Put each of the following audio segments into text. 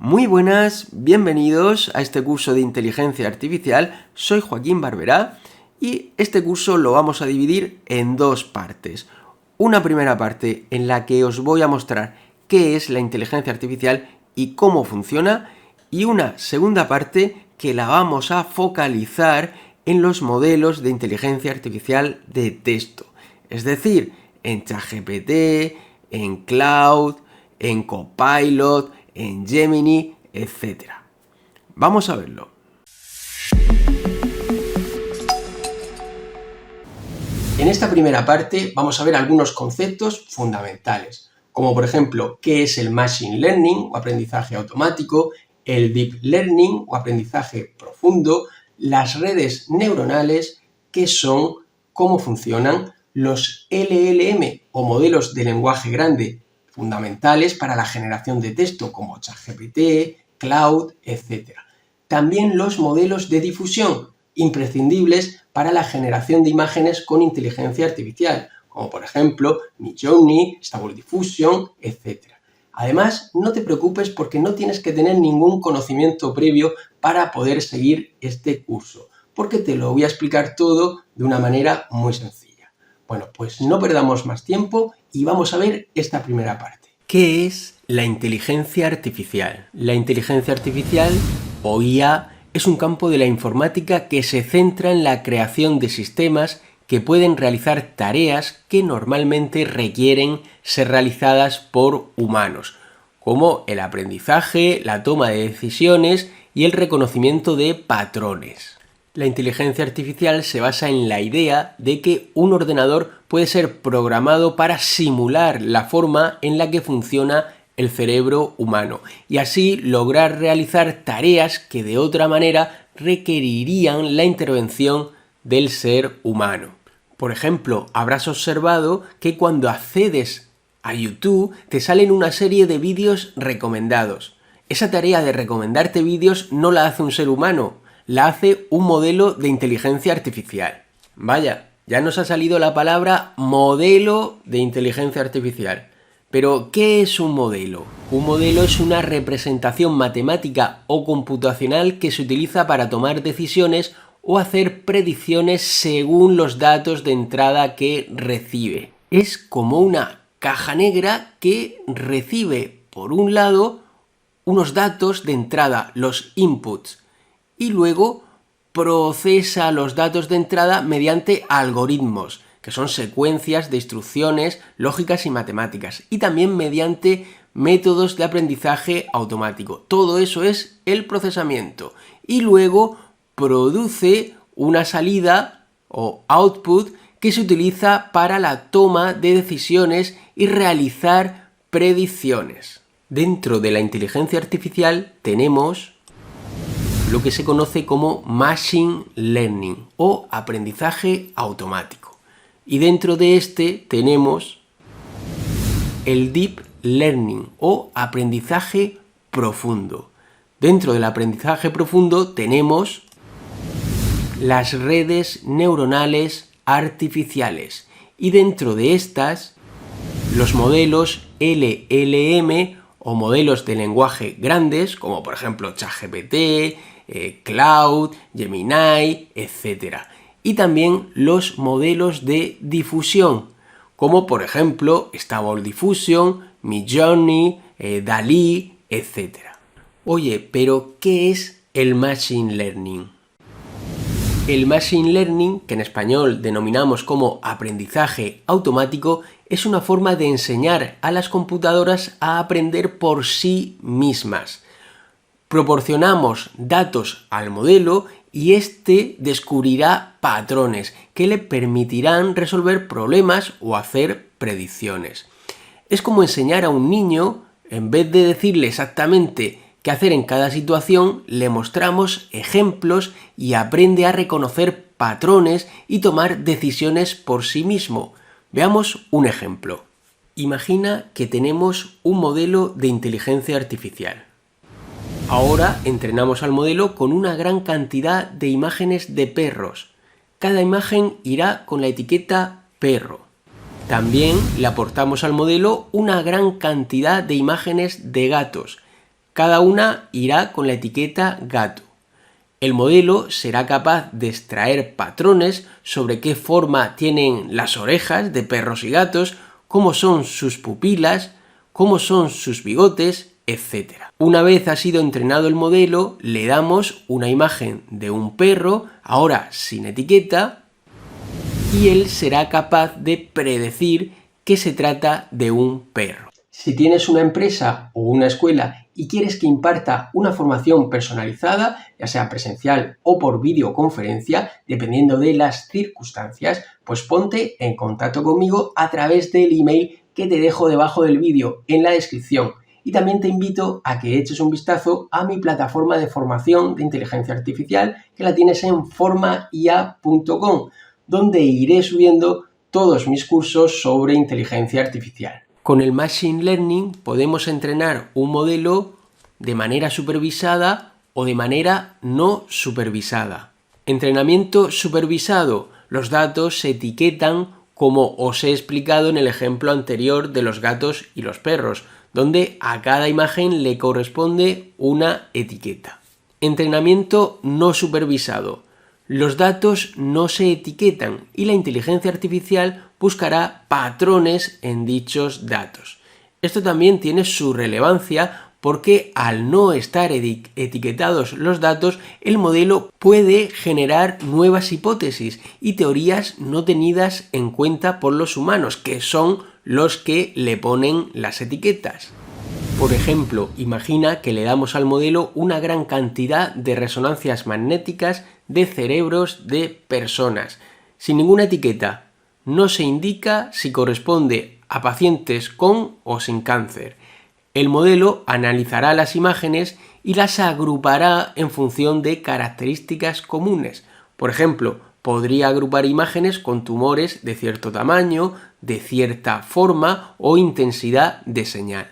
Muy buenas, bienvenidos a este curso de Inteligencia Artificial. Soy Joaquín Barberá y este curso lo vamos a dividir en dos partes. Una primera parte en la que os voy a mostrar qué es la inteligencia artificial y cómo funciona, y una segunda parte que la vamos a focalizar en los modelos de inteligencia artificial de texto. Es decir, en ChatGPT, en Cloud, en Copilot, en Gemini, etc. Vamos a verlo. En esta primera parte vamos a ver algunos conceptos fundamentales, como por ejemplo, qué es el Machine Learning o aprendizaje automático, el Deep Learning o aprendizaje profundo, las redes neuronales, qué son, cómo funcionan, los LLM o modelos de lenguaje grande fundamentales para la generación de texto como ChatGPT, Cloud, etc. También los modelos de difusión, imprescindibles para la generación de imágenes con inteligencia artificial, como por ejemplo Midjourney, Stable Diffusion, etc. Además, no te preocupes porque no tienes que tener ningún conocimiento previo para poder seguir este curso, porque te lo voy a explicar todo de una manera muy sencilla. Bueno, pues no perdamos más tiempo y vamos a ver esta primera parte. ¿Qué es la inteligencia artificial? La inteligencia artificial, o IA, es un campo de la informática que se centra en la creación de sistemas que pueden realizar tareas que normalmente requieren ser realizadas por humanos, como el aprendizaje, la toma de decisiones y el reconocimiento de patrones. La inteligencia artificial se basa en la idea de que un ordenador puede ser programado para simular la forma en la que funciona el cerebro humano y así lograr realizar tareas que de otra manera requerirían la intervención del ser humano. Por ejemplo, habrás observado que cuando accedes a YouTube te salen una serie de vídeos recomendados. Esa tarea de recomendarte vídeos no la hace un ser humano, la hace un modelo de inteligencia artificial. Vaya, ya nos ha salido la palabra modelo de inteligencia artificial. Pero, ¿qué es un modelo? Un modelo es una representación matemática o computacional que se utiliza para tomar decisiones o hacer predicciones según los datos de entrada que recibe. Es como una caja negra que recibe, por un lado, unos datos de entrada, los inputs, y luego procesa los datos de entrada mediante algoritmos, que son secuencias de instrucciones lógicas y matemáticas, y también mediante métodos de aprendizaje automático. Todo eso es el procesamiento. Y luego produce una salida o output que se utiliza para la toma de decisiones y realizar predicciones. Dentro de la inteligencia artificial tenemos lo que se conoce como Machine Learning o aprendizaje automático. Y dentro de este tenemos el Deep Learning o aprendizaje profundo. Dentro del aprendizaje profundo tenemos las redes neuronales artificiales. Y dentro de estas, los modelos LLM o modelos de lenguaje grandes, como por ejemplo ChatGPT, Cloud, Gemini, etc. Y también los modelos de difusión, como por ejemplo Stable Diffusion, Midjourney, DALL-E, etc. Oye, pero ¿qué es el Machine Learning? El Machine Learning, que en español denominamos como aprendizaje automático, es una forma de enseñar a las computadoras a aprender por sí mismas. Proporcionamos datos al modelo y éste descubrirá patrones que le permitirán resolver problemas o hacer predicciones. Es como enseñar a un niño, en vez de decirle exactamente qué hacer en cada situación, le mostramos ejemplos y aprende a reconocer patrones y tomar decisiones por sí mismo. Veamos un ejemplo. Imagina que tenemos un modelo de inteligencia artificial. Ahora entrenamos al modelo con una gran cantidad de imágenes de perros. Cada imagen irá con la etiqueta perro. También le aportamos al modelo una gran cantidad de imágenes de gatos. Cada una irá con la etiqueta gato. El modelo será capaz de extraer patrones sobre qué forma tienen las orejas de perros y gatos, cómo son sus pupilas, cómo son sus bigotes, etc. Una vez ha sido entrenado el modelo, le damos una imagen de un perro, ahora sin etiqueta, y él será capaz de predecir que se trata de un perro. Si tienes una empresa o una escuela y quieres que imparta una formación personalizada, ya sea presencial o por videoconferencia, dependiendo de las circunstancias, pues ponte en contacto conmigo a través del email que te dejo debajo del vídeo en la descripción. Y también te invito a que eches un vistazo a mi plataforma de formación de inteligencia artificial, que la tienes en formaia.com, donde iré subiendo todos mis cursos sobre inteligencia artificial. Con el Machine Learning podemos entrenar un modelo de manera supervisada o de manera no supervisada. Entrenamiento supervisado. Los datos se etiquetan como os he explicado en el ejemplo anterior de los gatos y los perros, donde a cada imagen le corresponde una etiqueta. Entrenamiento no supervisado. Los datos no se etiquetan y la inteligencia artificial buscará patrones en dichos datos. Esto también tiene su relevancia porque al no estar etiquetados los datos, el modelo puede generar nuevas hipótesis y teorías no tenidas en cuenta por los humanos, que son los que le ponen las etiquetas. Por ejemplo, imagina que le damos al modelo una gran cantidad de resonancias magnéticas de cerebros de personas, sin ninguna etiqueta. No se indica si corresponde a pacientes con o sin cáncer. El modelo analizará las imágenes y las agrupará en función de características comunes. Por ejemplo, podría agrupar imágenes con tumores de cierto tamaño, de cierta forma o intensidad de señal.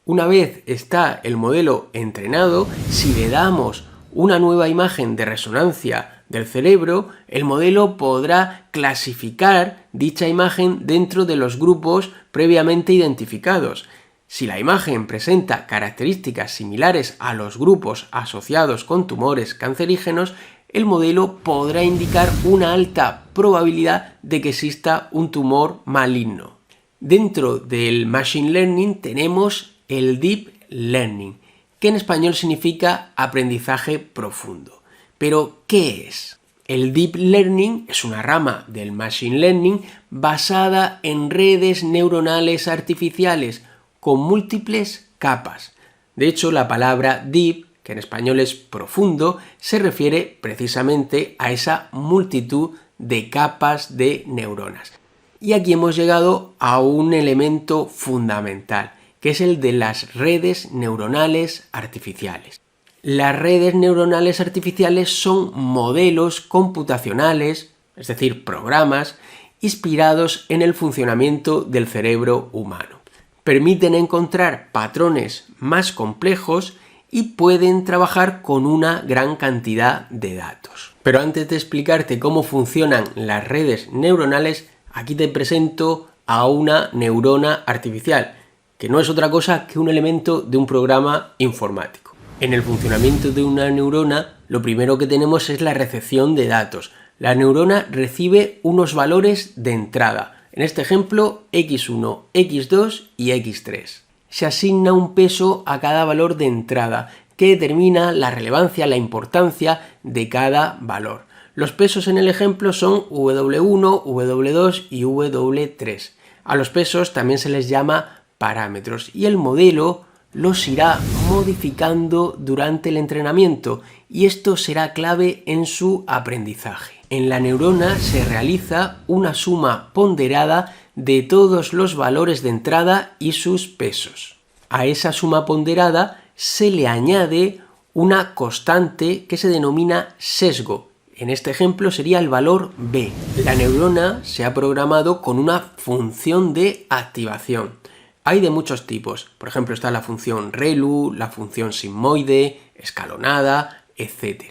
Una vez está el modelo entrenado, si le damos una nueva imagen de resonancia del cerebro, el modelo podrá clasificar dicha imagen dentro de los grupos previamente identificados. Si la imagen presenta características similares a los grupos asociados con tumores cancerígenos, el modelo podrá indicar una alta probabilidad de que exista un tumor maligno. Dentro del Machine Learning tenemos el Deep Learning, que en español significa aprendizaje profundo. ¿Pero qué es? El Deep Learning es una rama del Machine Learning basada en redes neuronales artificiales con múltiples capas. De hecho, la palabra Deep, que en español es profundo, se refiere precisamente a esa multitud de capas de neuronas. Y aquí hemos llegado a un elemento fundamental, que es el de las redes neuronales artificiales. Las redes neuronales artificiales son modelos computacionales, es decir, programas, inspirados en el funcionamiento del cerebro humano. Permiten encontrar patrones más complejos y pueden trabajar con una gran cantidad de datos. Pero antes de explicarte cómo funcionan las redes neuronales, aquí te presento a una neurona artificial, que no es otra cosa que un elemento de un programa informático. En el funcionamiento de una neurona, lo primero que tenemos es la recepción de datos. La neurona recibe unos valores de entrada, en este ejemplo x1, x2 y x3. Se asigna un peso a cada valor de entrada, que determina la relevancia, la importancia de cada valor. Los pesos en el ejemplo son W1, W2 y W3. A los pesos también se les llama parámetros y el modelo los irá modificando durante el entrenamiento y esto será clave en su aprendizaje. En la neurona se realiza una suma ponderada de todos los valores de entrada y sus pesos. A esa suma ponderada se le añade una constante que se denomina sesgo. En este ejemplo sería el valor B. La neurona se ha programado con una función de activación. Hay de muchos tipos, por ejemplo está la función ReLU, la función sigmoide, escalonada, etc.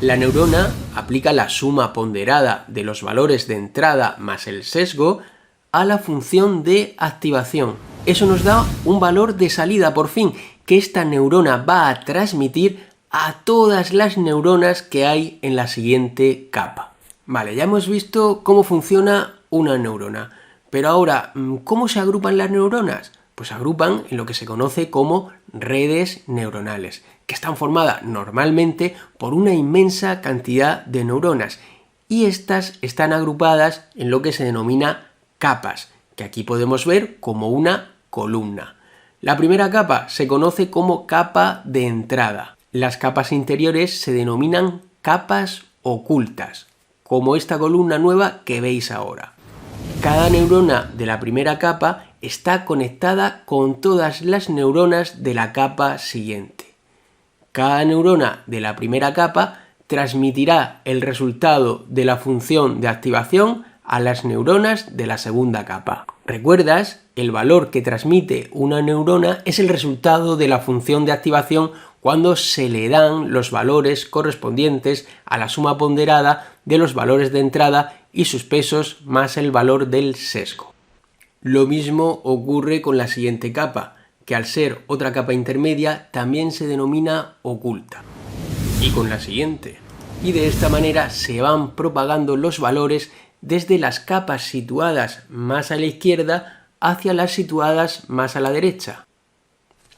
La neurona aplica la suma ponderada de los valores de entrada más el sesgo a la función de activación. Eso nos da un valor de salida por fin, que esta neurona va a transmitir a todas las neuronas que hay en la siguiente capa. Vale, ya hemos visto cómo funciona una neurona, pero ahora, ¿cómo se agrupan las neuronas? Pues se agrupan en lo que se conoce como redes neuronales, que están formadas normalmente por una inmensa cantidad de neuronas, y estas están agrupadas en lo que se denomina capas, que aquí podemos ver como una columna. La primera capa se conoce como capa de entrada. Las capas interiores se denominan capas ocultas, como esta columna nueva que veis ahora. Cada neurona de la primera capa está conectada con todas las neuronas de la capa siguiente. Cada neurona de la primera capa transmitirá el resultado de la función de activación a las neuronas de la segunda capa. ¿Recuerdas? El valor que transmite una neurona es el resultado de la función de activación cuando se le dan los valores correspondientes a la suma ponderada de los valores de entrada y sus pesos más el valor del sesgo. Lo mismo ocurre con la siguiente capa, que al ser otra capa intermedia también se denomina oculta. Y con la siguiente. Y de esta manera se van propagando los valores desde las capas situadas más a la izquierda hacia las situadas más a la derecha,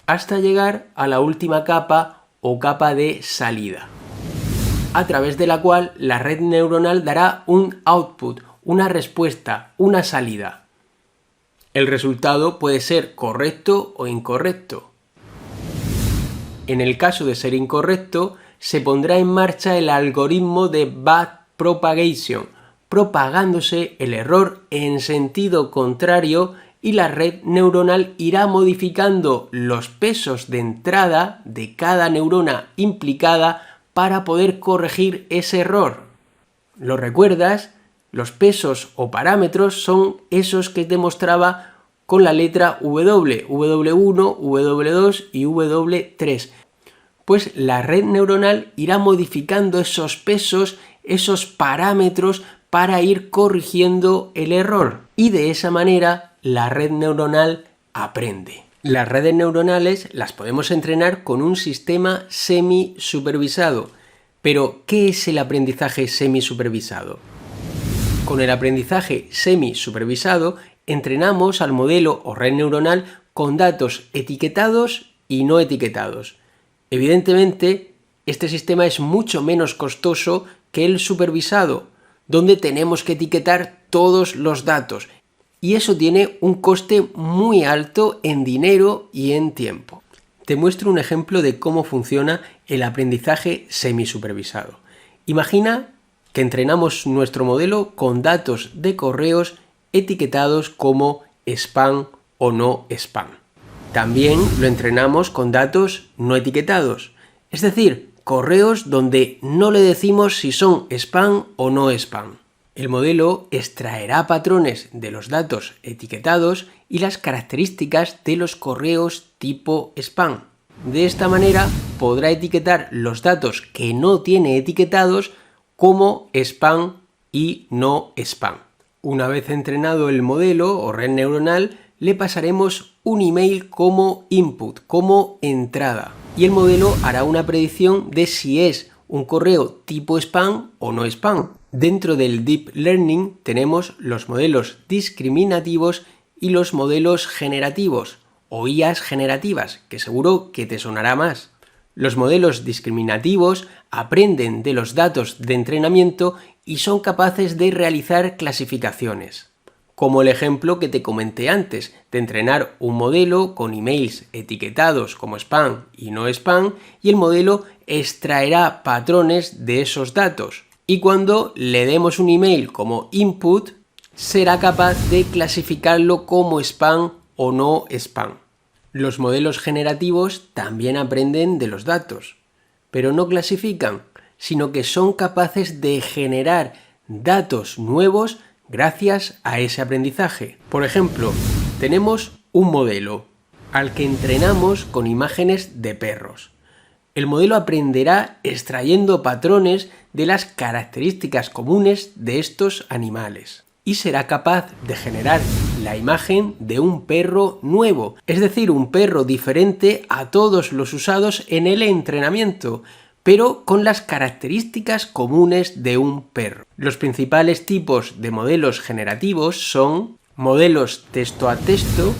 hasta llegar a la última capa o capa de salida, a través de la cual la red neuronal dará un output, una respuesta, una salida. El resultado puede ser correcto o incorrecto. En el caso de ser incorrecto, se pondrá en marcha el algoritmo de backpropagation, propagándose el error en sentido contrario, y la red neuronal irá modificando los pesos de entrada de cada neurona implicada para poder corregir ese error. ¿Lo recuerdas? Los pesos o parámetros son esos que te mostraba con la letra W, W1, W2 y W3. Pues la red neuronal irá modificando esos pesos, esos parámetros para ir corrigiendo el error. Y de esa manera la red neuronal aprende. Las redes neuronales las podemos entrenar con un sistema semi-supervisado. Pero, ¿qué es el aprendizaje semi-supervisado? Con el aprendizaje semi-supervisado entrenamos al modelo o red neuronal con datos etiquetados y no etiquetados. Evidentemente, este sistema es mucho menos costoso que el supervisado, donde tenemos que etiquetar todos los datos. Y eso tiene un coste muy alto en dinero y en tiempo. Te muestro un ejemplo de cómo funciona el aprendizaje semisupervisado. Imagina que entrenamos nuestro modelo con datos de correos etiquetados como spam o no spam. También lo entrenamos con datos no etiquetados, es decir, correos donde no le decimos si son spam o no spam. El modelo extraerá patrones de los datos etiquetados y las características de los correos tipo spam. De esta manera podrá etiquetar los datos que no tiene etiquetados como spam y no spam. Una vez entrenado el modelo o red neuronal, le pasaremos un email como input, como entrada, y el modelo hará una predicción de si es un correo tipo spam o no spam. Dentro del Deep Learning tenemos los modelos discriminativos y los modelos generativos, o IAs generativas, que seguro que te sonará más. Los modelos discriminativos aprenden de los datos de entrenamiento y son capaces de realizar clasificaciones, como el ejemplo que te comenté antes, de entrenar un modelo con emails etiquetados como spam y no spam, y el modelo extraerá patrones de esos datos. Y cuando le demos un email como input, será capaz de clasificarlo como spam o no spam. Los modelos generativos también aprenden de los datos, pero no clasifican, sino que son capaces de generar datos nuevos gracias a ese aprendizaje. Por ejemplo, tenemos un modelo al que entrenamos con imágenes de perros. El modelo aprenderá extrayendo patrones de las características comunes de estos animales y será capaz de generar la imagen de un perro nuevo, es decir, un perro diferente a todos los usados en el entrenamiento, pero con las características comunes de un perro. Los principales tipos de modelos generativos son modelos texto a texto,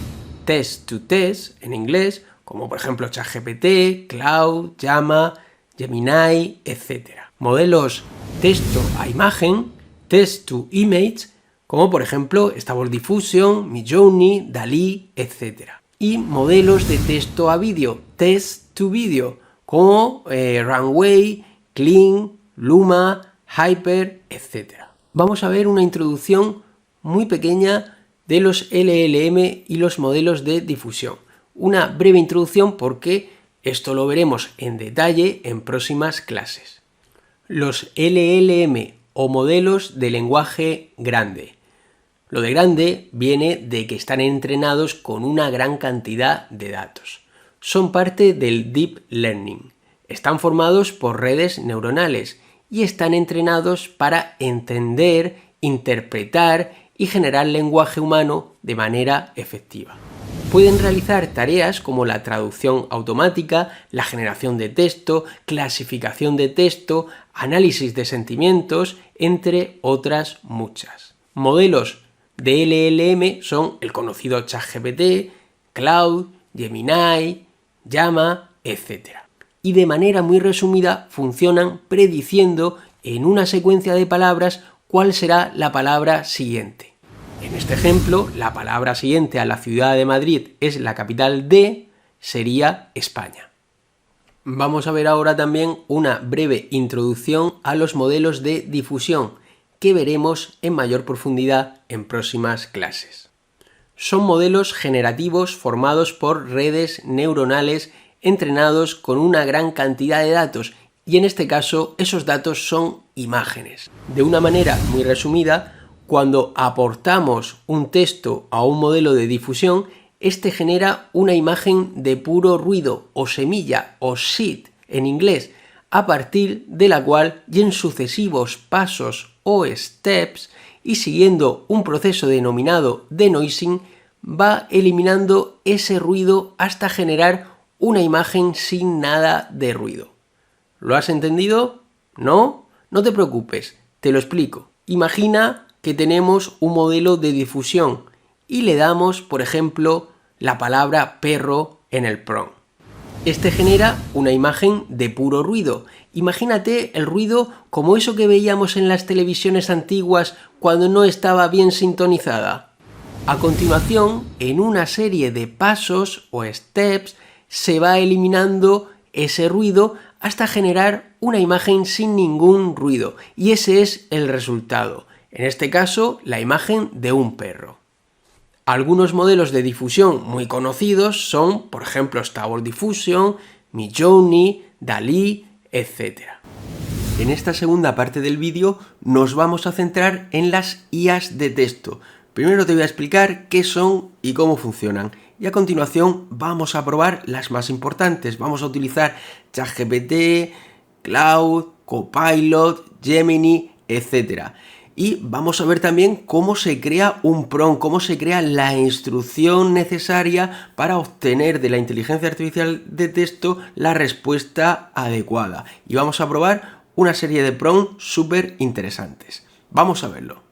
text to text en inglés, como por ejemplo ChatGPT, Claude, Llama, Gemini, etc. Modelos texto a imagen, text to image, como por ejemplo Stable Diffusion, Midjourney, DALL-E, etc. Y modelos de texto a vídeo, text to video, como Runway, Kling, Luma, Hyper, etc. Vamos a ver una introducción muy pequeña de los LLM y los modelos de difusión. Una breve introducción porque esto lo veremos en detalle en próximas clases. Los LLM o modelos de lenguaje grande. Lo de grande viene de que están entrenados con una gran cantidad de datos. Son parte del Deep Learning. Están formados por redes neuronales y están entrenados para entender, interpretar y generar lenguaje humano de manera efectiva. Pueden realizar tareas como la traducción automática, la generación de texto, clasificación de texto, análisis de sentimientos, entre otras muchas. Modelos de LLM son el conocido ChatGPT, Claude, Gemini, Llama, etc. Y de manera muy resumida funcionan prediciendo en una secuencia de palabras cuál será la palabra siguiente. En este ejemplo, la palabra siguiente a la ciudad de Madrid es la capital de, sería España. Vamos a ver ahora también una breve introducción a los modelos de difusión, que veremos en mayor profundidad en próximas clases. Son modelos generativos formados por redes neuronales entrenados con una gran cantidad de datos, y en este caso esos datos son imágenes. De una manera muy resumida, cuando aportamos un texto a un modelo de difusión, este genera una imagen de puro ruido o semilla o seed en inglés, a partir de la cual y en sucesivos pasos o steps y siguiendo un proceso denominado denoising, va eliminando ese ruido hasta generar una imagen sin nada de ruido. ¿Lo has entendido? ¿No? No te preocupes, te lo explico. Imagina que tenemos un modelo de difusión y le damos, por ejemplo, la palabra perro en el prompt. Este genera una imagen de puro ruido. Imagínate el ruido como eso que veíamos en las televisiones antiguas cuando no estaba bien sintonizada. A continuación, en una serie de pasos o steps, se va eliminando ese ruido hasta generar una imagen sin ningún ruido. Y ese es el resultado. En este caso, la imagen de un perro. Algunos modelos de difusión muy conocidos son, por ejemplo, Stable Diffusion, Midjourney, DALL-E, etc. En esta segunda parte del vídeo nos vamos a centrar en las IAs de texto. Primero te voy a explicar qué son y cómo funcionan. Y a continuación vamos a probar las más importantes. Vamos a utilizar ChatGPT, Claude, Copilot, Gemini, etc. Y vamos a ver también cómo se crea un prompt, cómo se crea la instrucción necesaria para obtener de la inteligencia artificial de texto la respuesta adecuada. Y vamos a probar una serie de prompts súper interesantes. Vamos a verlo.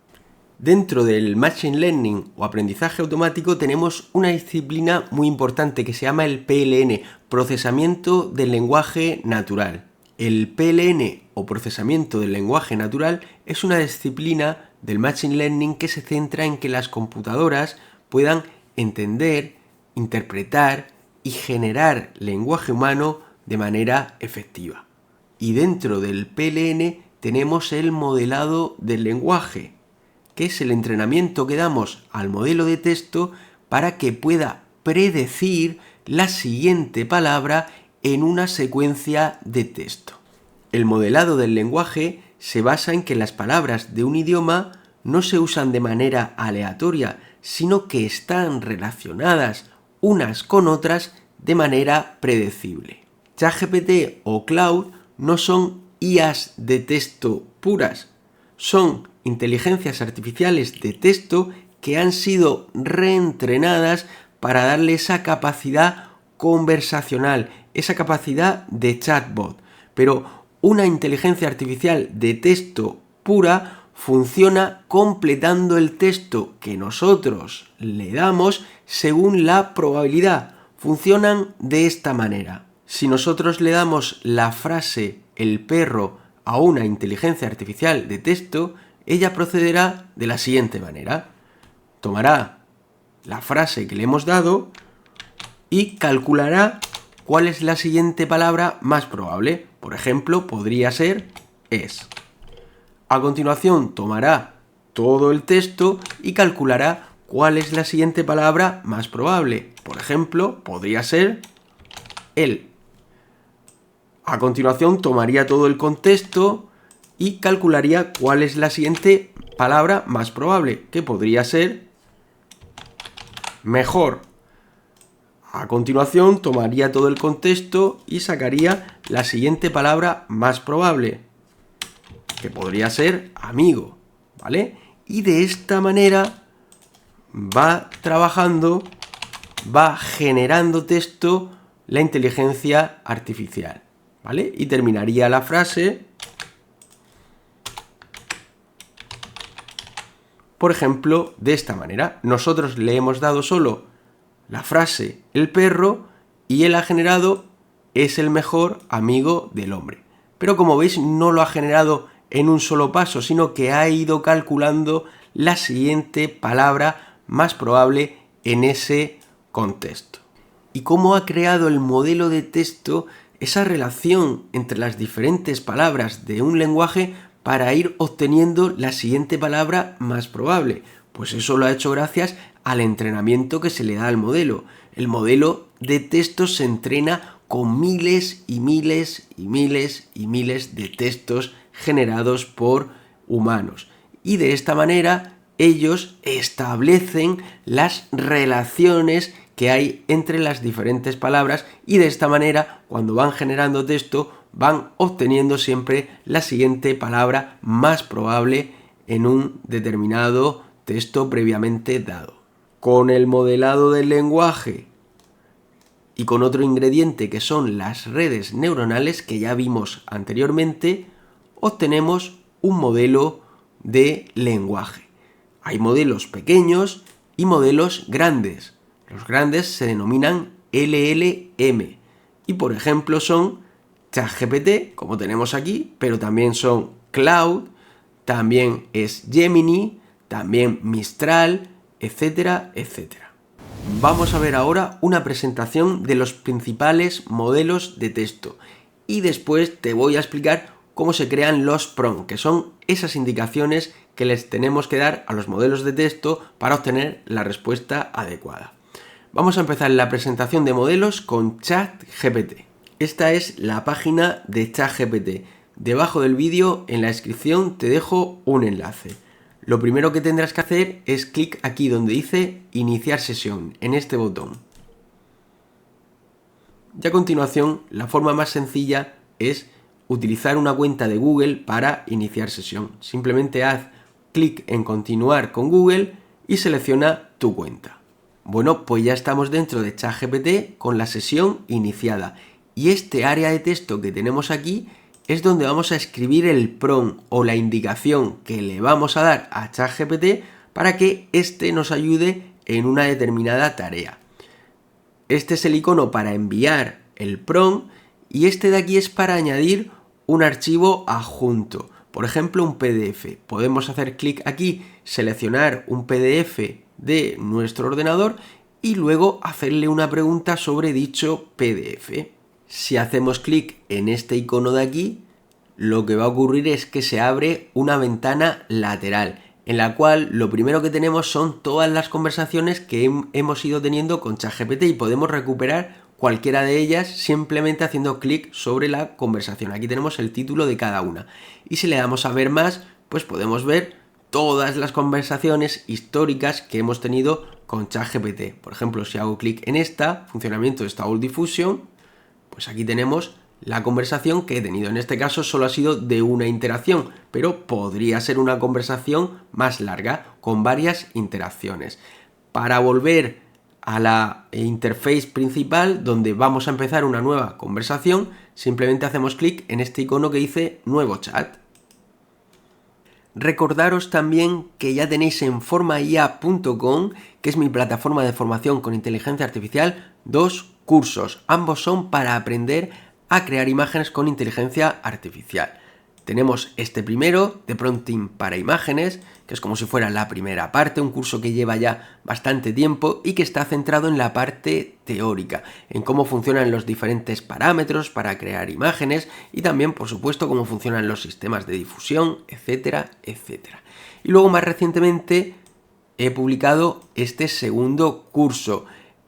Dentro del Machine Learning o aprendizaje automático tenemos una disciplina muy importante que se llama el PLN, procesamiento del lenguaje natural. El PLN o procesamiento del lenguaje natural es una disciplina del Machine Learning que se centra en que las computadoras puedan entender, interpretar y generar lenguaje humano de manera efectiva. Y dentro del PLN tenemos el modelado del lenguaje, que es el entrenamiento que damos al modelo de texto para que pueda predecir la siguiente palabra en una secuencia de texto. El modelado del lenguaje se basa en que las palabras de un idioma no se usan de manera aleatoria, sino que están relacionadas unas con otras de manera predecible. ChatGPT o Claude no son IAs de texto puras, son inteligencias artificiales de texto que han sido reentrenadas para darle esa capacidad conversacional, esa capacidad de chatbot. Pero una inteligencia artificial de texto pura funciona completando el texto que nosotros le damos según la probabilidad. Funcionan de esta manera. Si nosotros le damos la frase el perro a una inteligencia artificial de texto, ella procederá de la siguiente manera. Tomará la frase que le hemos dado y calculará cuál es la siguiente palabra más probable. Por ejemplo, podría ser es. A continuación tomará todo el texto y calculará cuál es la siguiente palabra más probable. Por ejemplo, podría ser él. A continuación tomaría todo el contexto y calcularía cuál es la siguiente palabra más probable, que podría ser mejor. A continuación tomaría todo el contexto y sacaría la siguiente palabra más probable, que podría ser amigo, ¿vale? Y de esta manera va trabajando, va generando texto la inteligencia artificial, ¿vale? Y terminaría la frase, por ejemplo, de esta manera. Nosotros le hemos dado solo la frase el perro y él ha generado es el mejor amigo del hombre. Pero como veis no lo ha generado en un solo paso, sino que ha ido calculando la siguiente palabra más probable en ese contexto. Y cómo ha creado el modelo de texto esa relación entre las diferentes palabras de un lenguaje para ir obteniendo la siguiente palabra más probable. Pues eso lo ha hecho gracias al entrenamiento que se le da al modelo. El modelo de texto se entrena con miles y miles y miles y miles de textos generados por humanos. Y de esta manera ellos establecen las relaciones que hay entre las diferentes palabras y de esta manera cuando van generando texto van obteniendo siempre la siguiente palabra más probable en un determinado texto previamente dado. Con el modelado del lenguaje y con otro ingrediente que son las redes neuronales que ya vimos anteriormente, obtenemos un modelo de lenguaje. Hay modelos pequeños y modelos grandes. Los grandes se denominan LLM y por ejemplo son ChatGPT, como tenemos aquí, pero también son Cloud, también es Gemini, también Mistral, etcétera, etcétera. Vamos a ver ahora una presentación de los principales modelos de texto y después te voy a explicar cómo se crean los prompts, que son esas indicaciones que les tenemos que dar a los modelos de texto para obtener la respuesta adecuada. Vamos a empezar la presentación de modelos con ChatGPT. Esta es la página de ChatGPT. Debajo del vídeo, en la descripción, te dejo un enlace. Lo primero que tendrás que hacer es clic aquí donde dice iniciar sesión, en este botón. Y a continuación, la forma más sencilla es utilizar una cuenta de Google para iniciar sesión. Simplemente haz clic en continuar con Google y selecciona tu cuenta. Bueno, pues ya estamos dentro de ChatGPT con la sesión iniciada. Y este área de texto que tenemos aquí es donde vamos a escribir el prompt o la indicación que le vamos a dar a ChatGPT para que éste nos ayude en una determinada tarea. Este es el icono para enviar el prompt y este de aquí es para añadir un archivo adjunto. Por ejemplo, un PDF. Podemos hacer clic aquí, seleccionar un PDF de nuestro ordenador y luego hacerle una pregunta sobre dicho PDF. Si hacemos clic en este icono de aquí, lo que va a ocurrir es que se abre una ventana lateral, en la cual lo primero que tenemos son todas las conversaciones que hemos ido teniendo con ChatGPT y podemos recuperar cualquiera de ellas simplemente haciendo clic sobre la conversación. Aquí tenemos el título de cada una. Y si le damos a ver más, pues podemos ver todas las conversaciones históricas que hemos tenido con ChatGPT. Por ejemplo, si hago clic en esta, funcionamiento de Stable Diffusion, pues aquí tenemos La conversación que he tenido en este caso solo ha sido de una interacción, pero podría ser una conversación más larga, con varias interacciones. Para volver a la interface principal, donde vamos a empezar una nueva conversación, simplemente hacemos clic en este icono que dice Nuevo chat. Recordaros también que ya tenéis en formaia.com, que es mi plataforma de formación con inteligencia artificial, 2 cursos. Ambos son para aprender a crear imágenes con inteligencia artificial. Tenemos este primero de prompting para imágenes, que es como si fuera la primera parte, un curso que lleva ya bastante tiempo y que está centrado en la parte teórica, en cómo funcionan los diferentes parámetros para crear imágenes y también, por supuesto, cómo funcionan los sistemas de difusión, etcétera, etcétera. Y luego, más recientemente, he publicado este segundo curso,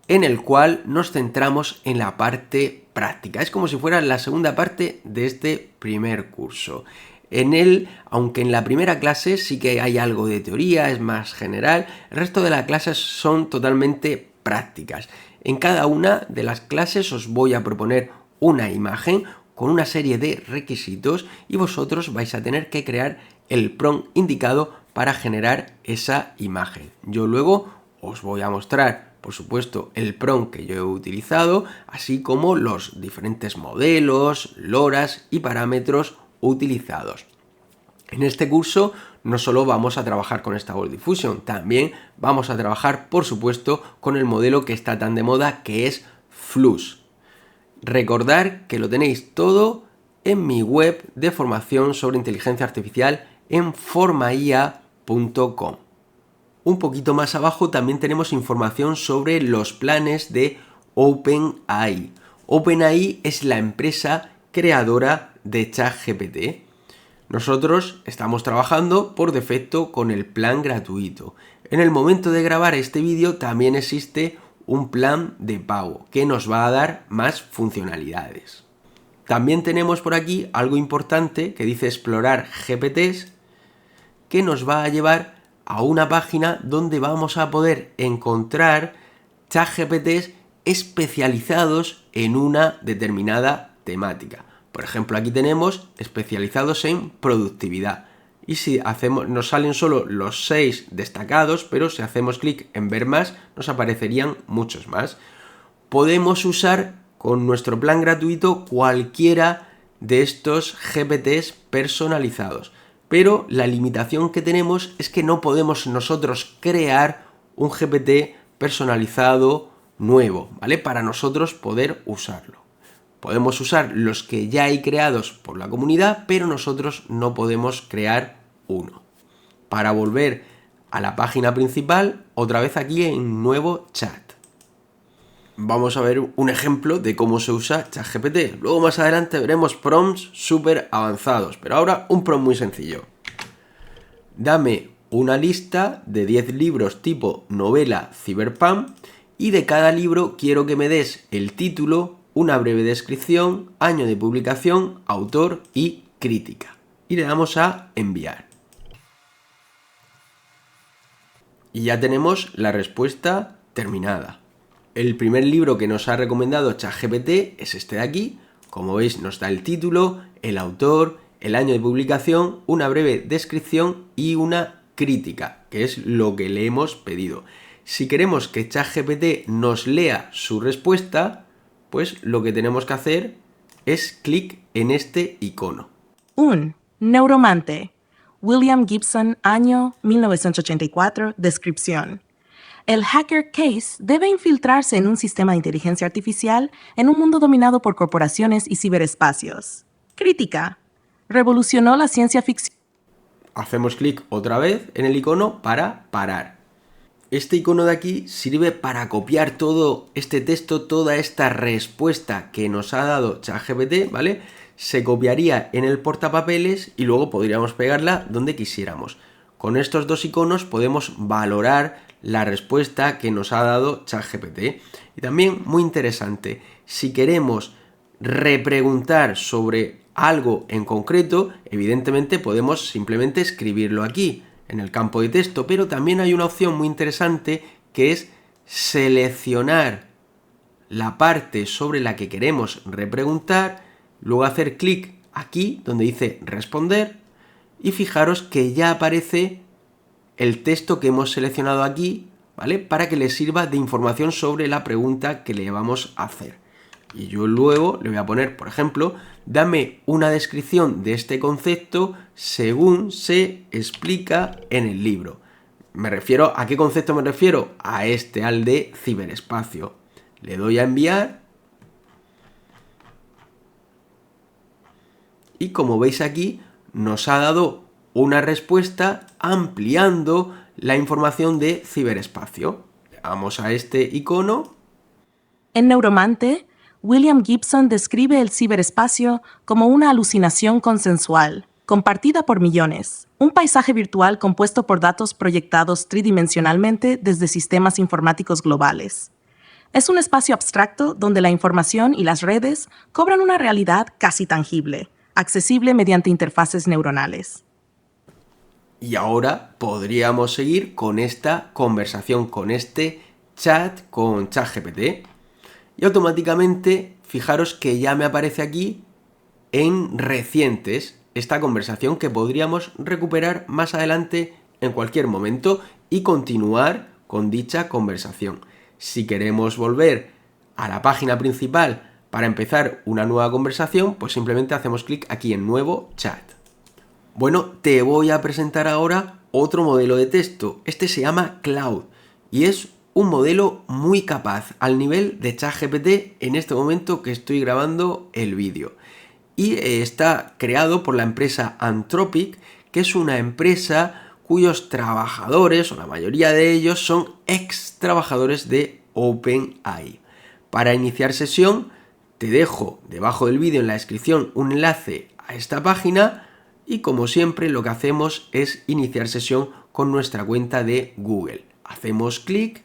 en el cual nos centramos en la parte práctica. Es como si fuera la segunda parte de este primer curso. En él, aunque en la primera clase sí que hay algo de teoría, es más general, el resto de las clases son totalmente prácticas. En cada una de las clases os voy a proponer una imagen con una serie de requisitos y vosotros vais a tener que crear el prompt indicado para generar esa imagen. Yo luego os voy a mostrar, por supuesto, el prompt que yo he utilizado, así como los diferentes modelos, loras y parámetros utilizados. En este curso no solo vamos a trabajar con Stable Diffusion, también vamos a trabajar, por supuesto, con el modelo que está tan de moda, que es Flux. Recordad que lo tenéis todo en mi web de formación sobre inteligencia artificial en formaia.com. Un poquito más abajo también tenemos información sobre los planes de OpenAI. OpenAI es la empresa creadora de ChatGPT. Nosotros estamos trabajando por defecto con el plan gratuito. En el momento de grabar este vídeo también existe un plan de pago que nos va a dar más funcionalidades. También tenemos por aquí algo importante que dice explorar GPTs, que nos va a llevar a una página donde vamos a poder encontrar ChatGPTs especializados en una determinada temática. Por ejemplo, aquí tenemos especializados en productividad. Y si hacemos, nos salen solo los 6 destacados, pero si hacemos clic en ver más, nos aparecerían muchos más. Podemos usar con nuestro plan gratuito cualquiera de estos GPTs personalizados. Pero la limitación que tenemos es que no podemos nosotros crear un GPT personalizado nuevo, ¿vale? Para nosotros poder usarlo. Podemos usar los que ya hay creados por la comunidad, pero nosotros no podemos crear uno. Para volver a la página principal, otra vez aquí en nuevo chat. Vamos a ver un ejemplo de cómo se usa ChatGPT. Luego más adelante veremos prompts súper avanzados, pero ahora un prompt muy sencillo. Dame una lista de 10 libros tipo novela cyberpunk y de cada libro quiero que me des el título, una breve descripción, año de publicación, autor y crítica. Y le damos a enviar. Y ya tenemos la respuesta terminada. El primer libro que nos ha recomendado ChatGPT es este de aquí. Como veis, nos da el título, el autor, el año de publicación, una breve descripción y una crítica, que es lo que le hemos pedido. Si queremos que ChatGPT nos lea su respuesta, pues lo que tenemos que hacer es clic en este icono. Un neuromante. William Gibson, año 1984, descripción. El hacker Case debe infiltrarse en un sistema de inteligencia artificial en un mundo dominado por corporaciones y ciberespacios. Crítica. Revolucionó la ciencia ficción. Hacemos clic otra vez en el icono para parar. Este icono de aquí sirve para copiar todo este texto, toda esta respuesta que nos ha dado ChatGPT, ¿vale? Se copiaría en el portapapeles y luego podríamos pegarla donde quisiéramos. Con estos dos iconos podemos valorar la respuesta que nos ha dado ChatGPT. Y también, muy interesante, si queremos repreguntar sobre algo en concreto, evidentemente podemos simplemente escribirlo aquí, en el campo de texto, pero también hay una opción muy interesante que es seleccionar la parte sobre la que queremos repreguntar luego hacer clic aquí donde dice responder y fijaros que ya aparece el texto que hemos seleccionado aquí, ¿vale? Para que le sirva de información sobre la pregunta que le vamos a hacer. Y yo luego le voy a poner, por ejemplo, dame una descripción de este concepto según se explica en el libro. ¿A qué concepto me refiero? A este, al de ciberespacio. Le doy a enviar. Y como veis aquí, nos ha dado una respuesta ampliando la información de ciberespacio. Le damos a este icono. En Neuromante, William Gibson describe el ciberespacio como una alucinación consensual, compartida por millones, un paisaje virtual compuesto por datos proyectados tridimensionalmente desde sistemas informáticos globales. Es un espacio abstracto donde la información y las redes cobran una realidad casi tangible, accesible mediante interfaces neuronales. Y ahora podríamos seguir con esta conversación, con este chat con ChatGPT. Y automáticamente, fijaros que ya me aparece aquí en recientes esta conversación que podríamos recuperar más adelante en cualquier momento y continuar con dicha conversación. Si queremos volver a la página principal para empezar una nueva conversación, pues simplemente hacemos clic aquí en nuevo chat. Bueno, te voy a presentar ahora otro modelo de texto. Este se llama Claude y es un modelo muy capaz al nivel de ChatGPT en este momento que estoy grabando el vídeo. Y está creado por la empresa Anthropic, que es una empresa cuyos trabajadores, o la mayoría de ellos, son ex trabajadores de OpenAI. Para iniciar sesión, te dejo debajo del vídeo en la descripción un enlace a esta página y como siempre lo que hacemos es iniciar sesión con nuestra cuenta de Google. Hacemos clic.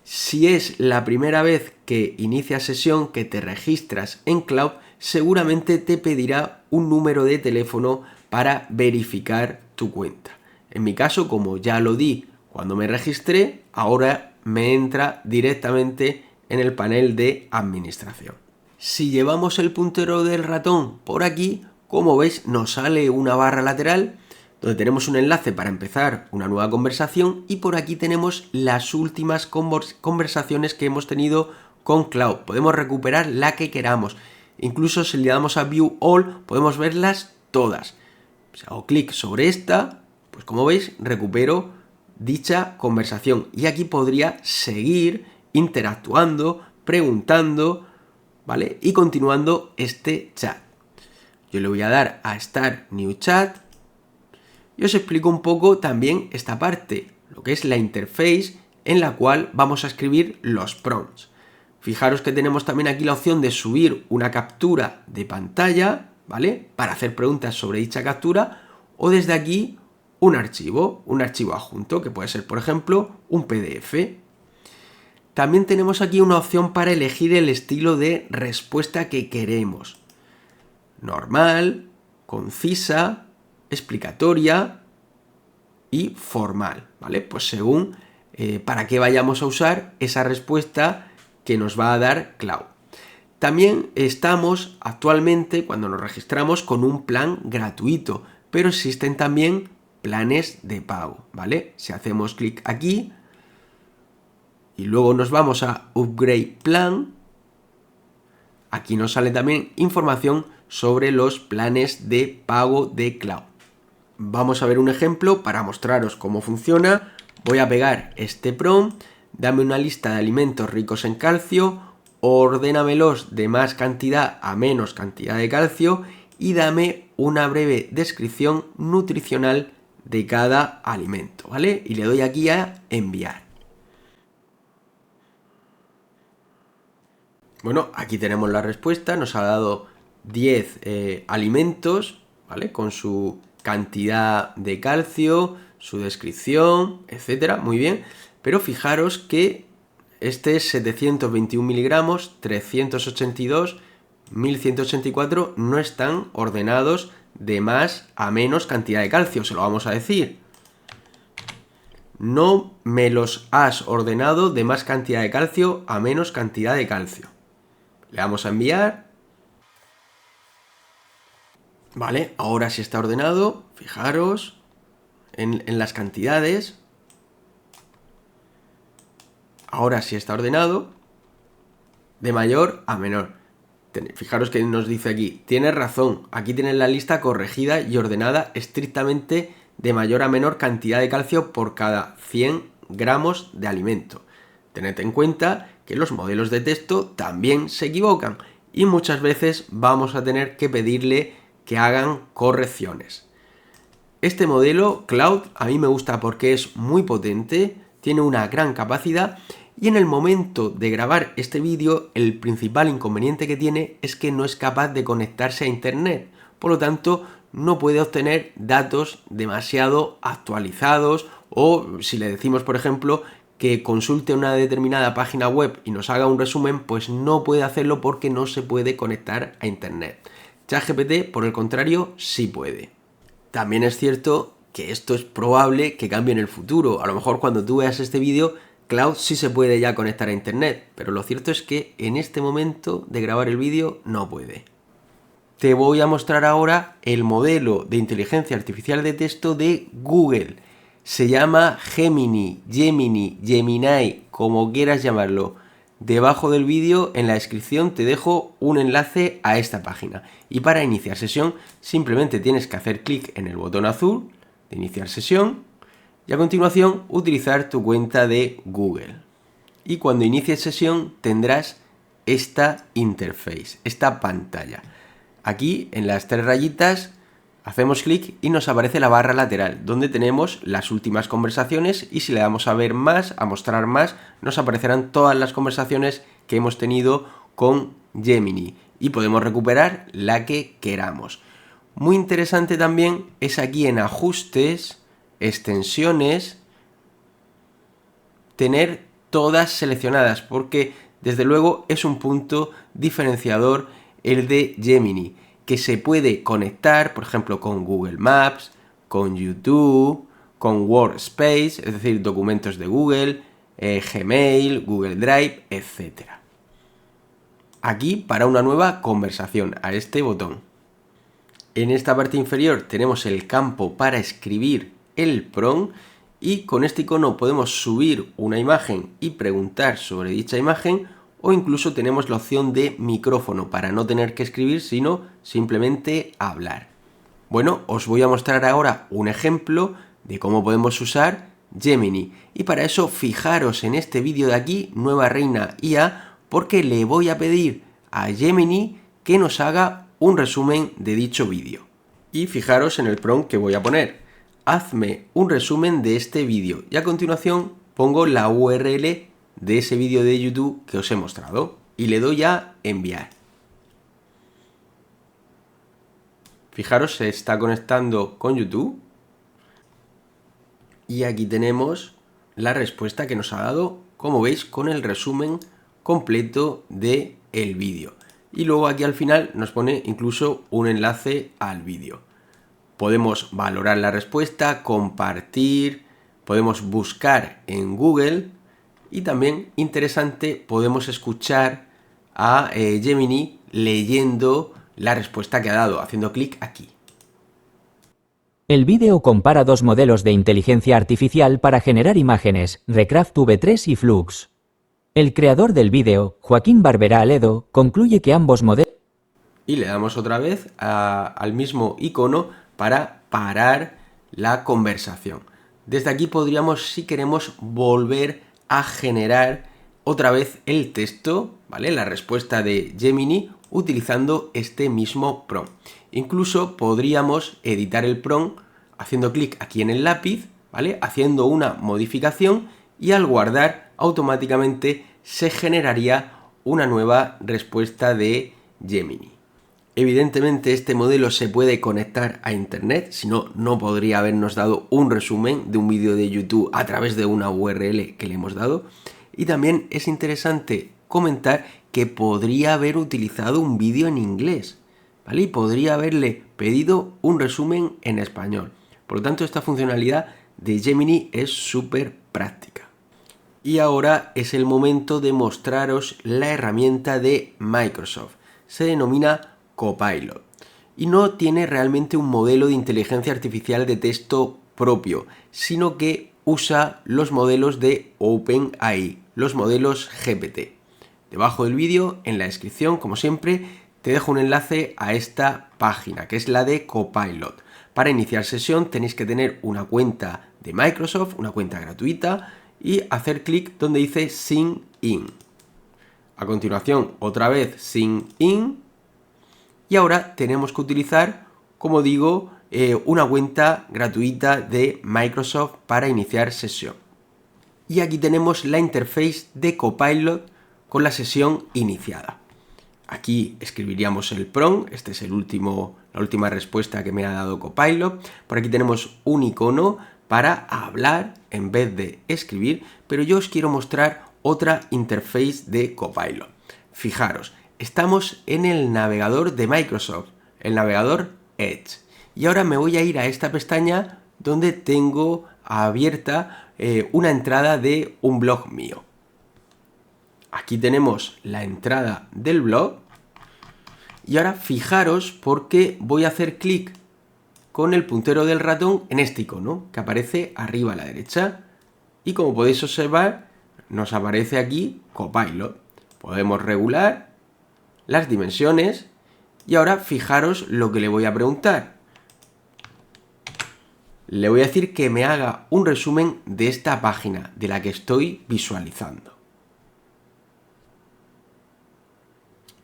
Si es la primera vez que inicias sesión, que te registras en Claude, seguramente te pedirá un número de teléfono para verificar tu cuenta. En mi caso, como ya lo di cuando me registré, ahora me entra directamente en el panel de administración. Si llevamos el puntero del ratón por aquí, como veis, nos sale una barra lateral donde tenemos un enlace para empezar una nueva conversación y por aquí tenemos las últimas conversaciones que hemos tenido con Claude. Podemos recuperar la que queramos. Incluso si le damos a View All, podemos verlas todas. Si hago clic sobre esta, pues como veis, recupero dicha conversación. Y aquí podría seguir interactuando, preguntando, ¿vale? Y continuando este chat. Yo le voy a dar a Start New Chat. Y os explico un poco también esta parte, lo que es la interface en la cual vamos a escribir los prompts. Fijaros que tenemos también aquí la opción de subir una captura de pantalla, ¿vale? Para hacer preguntas sobre dicha captura o desde aquí un archivo adjunto que puede ser, por ejemplo, un PDF. También tenemos aquí una opción para elegir el estilo de respuesta que queremos. Normal, concisa, explicatoria y formal, ¿vale? Pues según para qué vayamos a usar esa respuesta que nos va a dar Claude. También estamos actualmente, cuando nos registramos, con un plan gratuito, pero existen también planes de pago, ¿vale? Si hacemos clic aquí y luego nos vamos a Upgrade Plan, aquí nos sale también información sobre los planes de pago de Claude. Vamos a ver un ejemplo para mostraros cómo funciona. Voy a pegar este prompt, dame una lista de alimentos ricos en calcio, ordénamelos de más cantidad a menos cantidad de calcio y dame una breve descripción nutricional de cada alimento, ¿vale? Y le doy aquí a enviar. Bueno, aquí tenemos la respuesta, nos ha dado 10 alimentos, ¿vale? Con su cantidad de calcio, su descripción, etcétera, muy bien. Pero fijaros que este es 721 miligramos, 382, 1184, no están ordenados de más a menos cantidad de calcio, se lo vamos a decir. No me los has ordenado de más cantidad de calcio a menos cantidad de calcio. Le damos a enviar. Vale, ahora sí está ordenado. Fijaros en las cantidades. Ahora sí está ordenado de mayor a menor. Fijaros que nos dice aquí, tienes razón, aquí tienes la lista corregida y ordenada estrictamente de mayor a menor cantidad de calcio por cada 100 gramos de alimento. Tened en cuenta que los modelos de texto también se equivocan y muchas veces vamos a tener que pedirle que hagan correcciones. Este modelo Cloud a mí me gusta porque es muy potente, tiene una gran capacidad y en el momento de grabar este vídeo el principal inconveniente que tiene es que no es capaz de conectarse a internet, por lo tanto no puede obtener datos demasiado actualizados o si le decimos por ejemplo que consulte una determinada página web y nos haga un resumen, pues no puede hacerlo porque no se puede conectar a internet. ChatGPT por el contrario sí puede. También es cierto que esto es probable que cambie en el futuro. A lo mejor cuando tú veas este vídeo, Cloud sí se puede ya conectar a internet, pero lo cierto es que en este momento de grabar el vídeo no puede. Te voy a mostrar ahora el modelo de inteligencia artificial de texto de Google. Se llama Gemini, Gemini, como quieras llamarlo. Debajo del vídeo, en la descripción, te dejo un enlace a esta página. Y para iniciar sesión, simplemente tienes que hacer clic en el botón azul de iniciar sesión y a continuación utilizar tu cuenta de Google. Y cuando inicies sesión tendrás esta interface, esta pantalla. Aquí en las tres rayitas hacemos clic y nos aparece la barra lateral donde tenemos las últimas conversaciones y si le damos a ver más, a mostrar más, nos aparecerán todas las conversaciones que hemos tenido con Gemini y podemos recuperar la que queramos. Muy interesante también es aquí en ajustes, extensiones, tener todas seleccionadas porque desde luego es un punto diferenciador el de Gemini, que se puede conectar, por ejemplo, con Google Maps, con YouTube, con Workspace, es decir, documentos de Google, Gmail, Google Drive, etc. Aquí para una nueva conversación, a este botón. En esta parte inferior tenemos el campo para escribir el prompt y con este icono podemos subir una imagen y preguntar sobre dicha imagen o incluso tenemos la opción de micrófono para no tener que escribir sino simplemente hablar. Bueno, os voy a mostrar ahora un ejemplo de cómo podemos usar Gemini y para eso fijaros en este vídeo de aquí, Nueva Reina IA, porque le voy a pedir a Gemini que nos haga un resumen de dicho vídeo. Y fijaros en el prompt que voy a poner. Hazme un resumen de este vídeo y a continuación pongo la URL de ese vídeo de YouTube que os he mostrado y le doy a enviar. Fijaros, se está conectando con YouTube y aquí tenemos la respuesta que nos ha dado, como veis, con el resumen completo del vídeo. Y luego aquí al final nos pone incluso un enlace al vídeo. Podemos valorar la respuesta, compartir, podemos buscar en Google y también, interesante, podemos escuchar a Gemini leyendo la respuesta que ha dado, haciendo clic aquí. El vídeo compara dos modelos de inteligencia artificial para generar imágenes, Recraft V3 y Flux. El creador del vídeo, Joaquín Barberá Aledo, concluye que ambos modelos... Y le damos otra vez al mismo icono para parar la conversación. Desde aquí podríamos, si queremos, volver a generar otra vez el texto, ¿vale? La respuesta de Gemini utilizando este mismo prompt. Incluso podríamos editar el prompt haciendo clic aquí en el lápiz, ¿vale? Haciendo una modificación y al guardar automáticamente se generaría una nueva respuesta de Gemini. Evidentemente este modelo se puede conectar a internet, si no, no podría habernos dado un resumen de un vídeo de YouTube a través de una URL que le hemos dado. Y también es interesante comentar que podría haber utilizado un vídeo en inglés, ¿vale? Y podría haberle pedido un resumen en español. Por lo tanto, esta funcionalidad de Gemini es súper práctica. Y ahora es el momento de mostraros la herramienta de Microsoft. Se denomina Copilot. y no tiene realmente un modelo de inteligencia artificial de texto propio, sino que usa los modelos de OpenAI, los modelos GPT. Debajo del vídeo, en la descripción, como siempre, te dejo un enlace a esta página, que es la de Copilot. Para iniciar sesión tenéis que tener una cuenta de Microsoft, una cuenta gratuita, y hacer clic donde dice Sign In. A continuación, otra vez Sign In. Y ahora tenemos que utilizar, como digo, una cuenta gratuita de Microsoft para iniciar sesión. Y aquí tenemos la interface de Copilot con la sesión iniciada. Aquí escribiríamos el prompt, este es la última respuesta que me ha dado Copilot. Por aquí tenemos un icono para hablar en vez de escribir, pero yo os quiero mostrar otra interface de Copilot. Fijaros, estamos en el navegador de Microsoft, el navegador Edge. Y ahora me voy a ir a esta pestaña donde tengo abierta una entrada de un blog mío. Aquí tenemos la entrada del blog y ahora fijaros porque voy a hacer clic con el puntero del ratón en este icono que aparece arriba a la derecha y como podéis observar nos aparece aquí Copilot. Podemos regular las dimensiones y ahora fijaros lo que le voy a preguntar. Le voy a decir que me haga un resumen de esta página de la que estoy visualizando.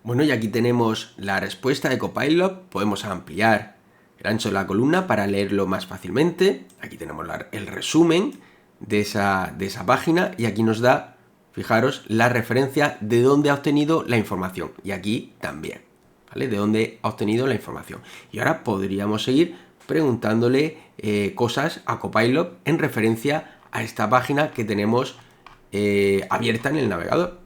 Bueno, y aquí tenemos la respuesta de Copilot. Podemos ampliar el ancho de la columna para leerlo más fácilmente. Aquí tenemos el resumen de esa página y aquí nos da, fijaros, la referencia de dónde ha obtenido la información. Y aquí también, ¿vale? De dónde ha obtenido la información. Y ahora podríamos seguir preguntándole cosas a Copilot en referencia a esta página que tenemos abierta en el navegador.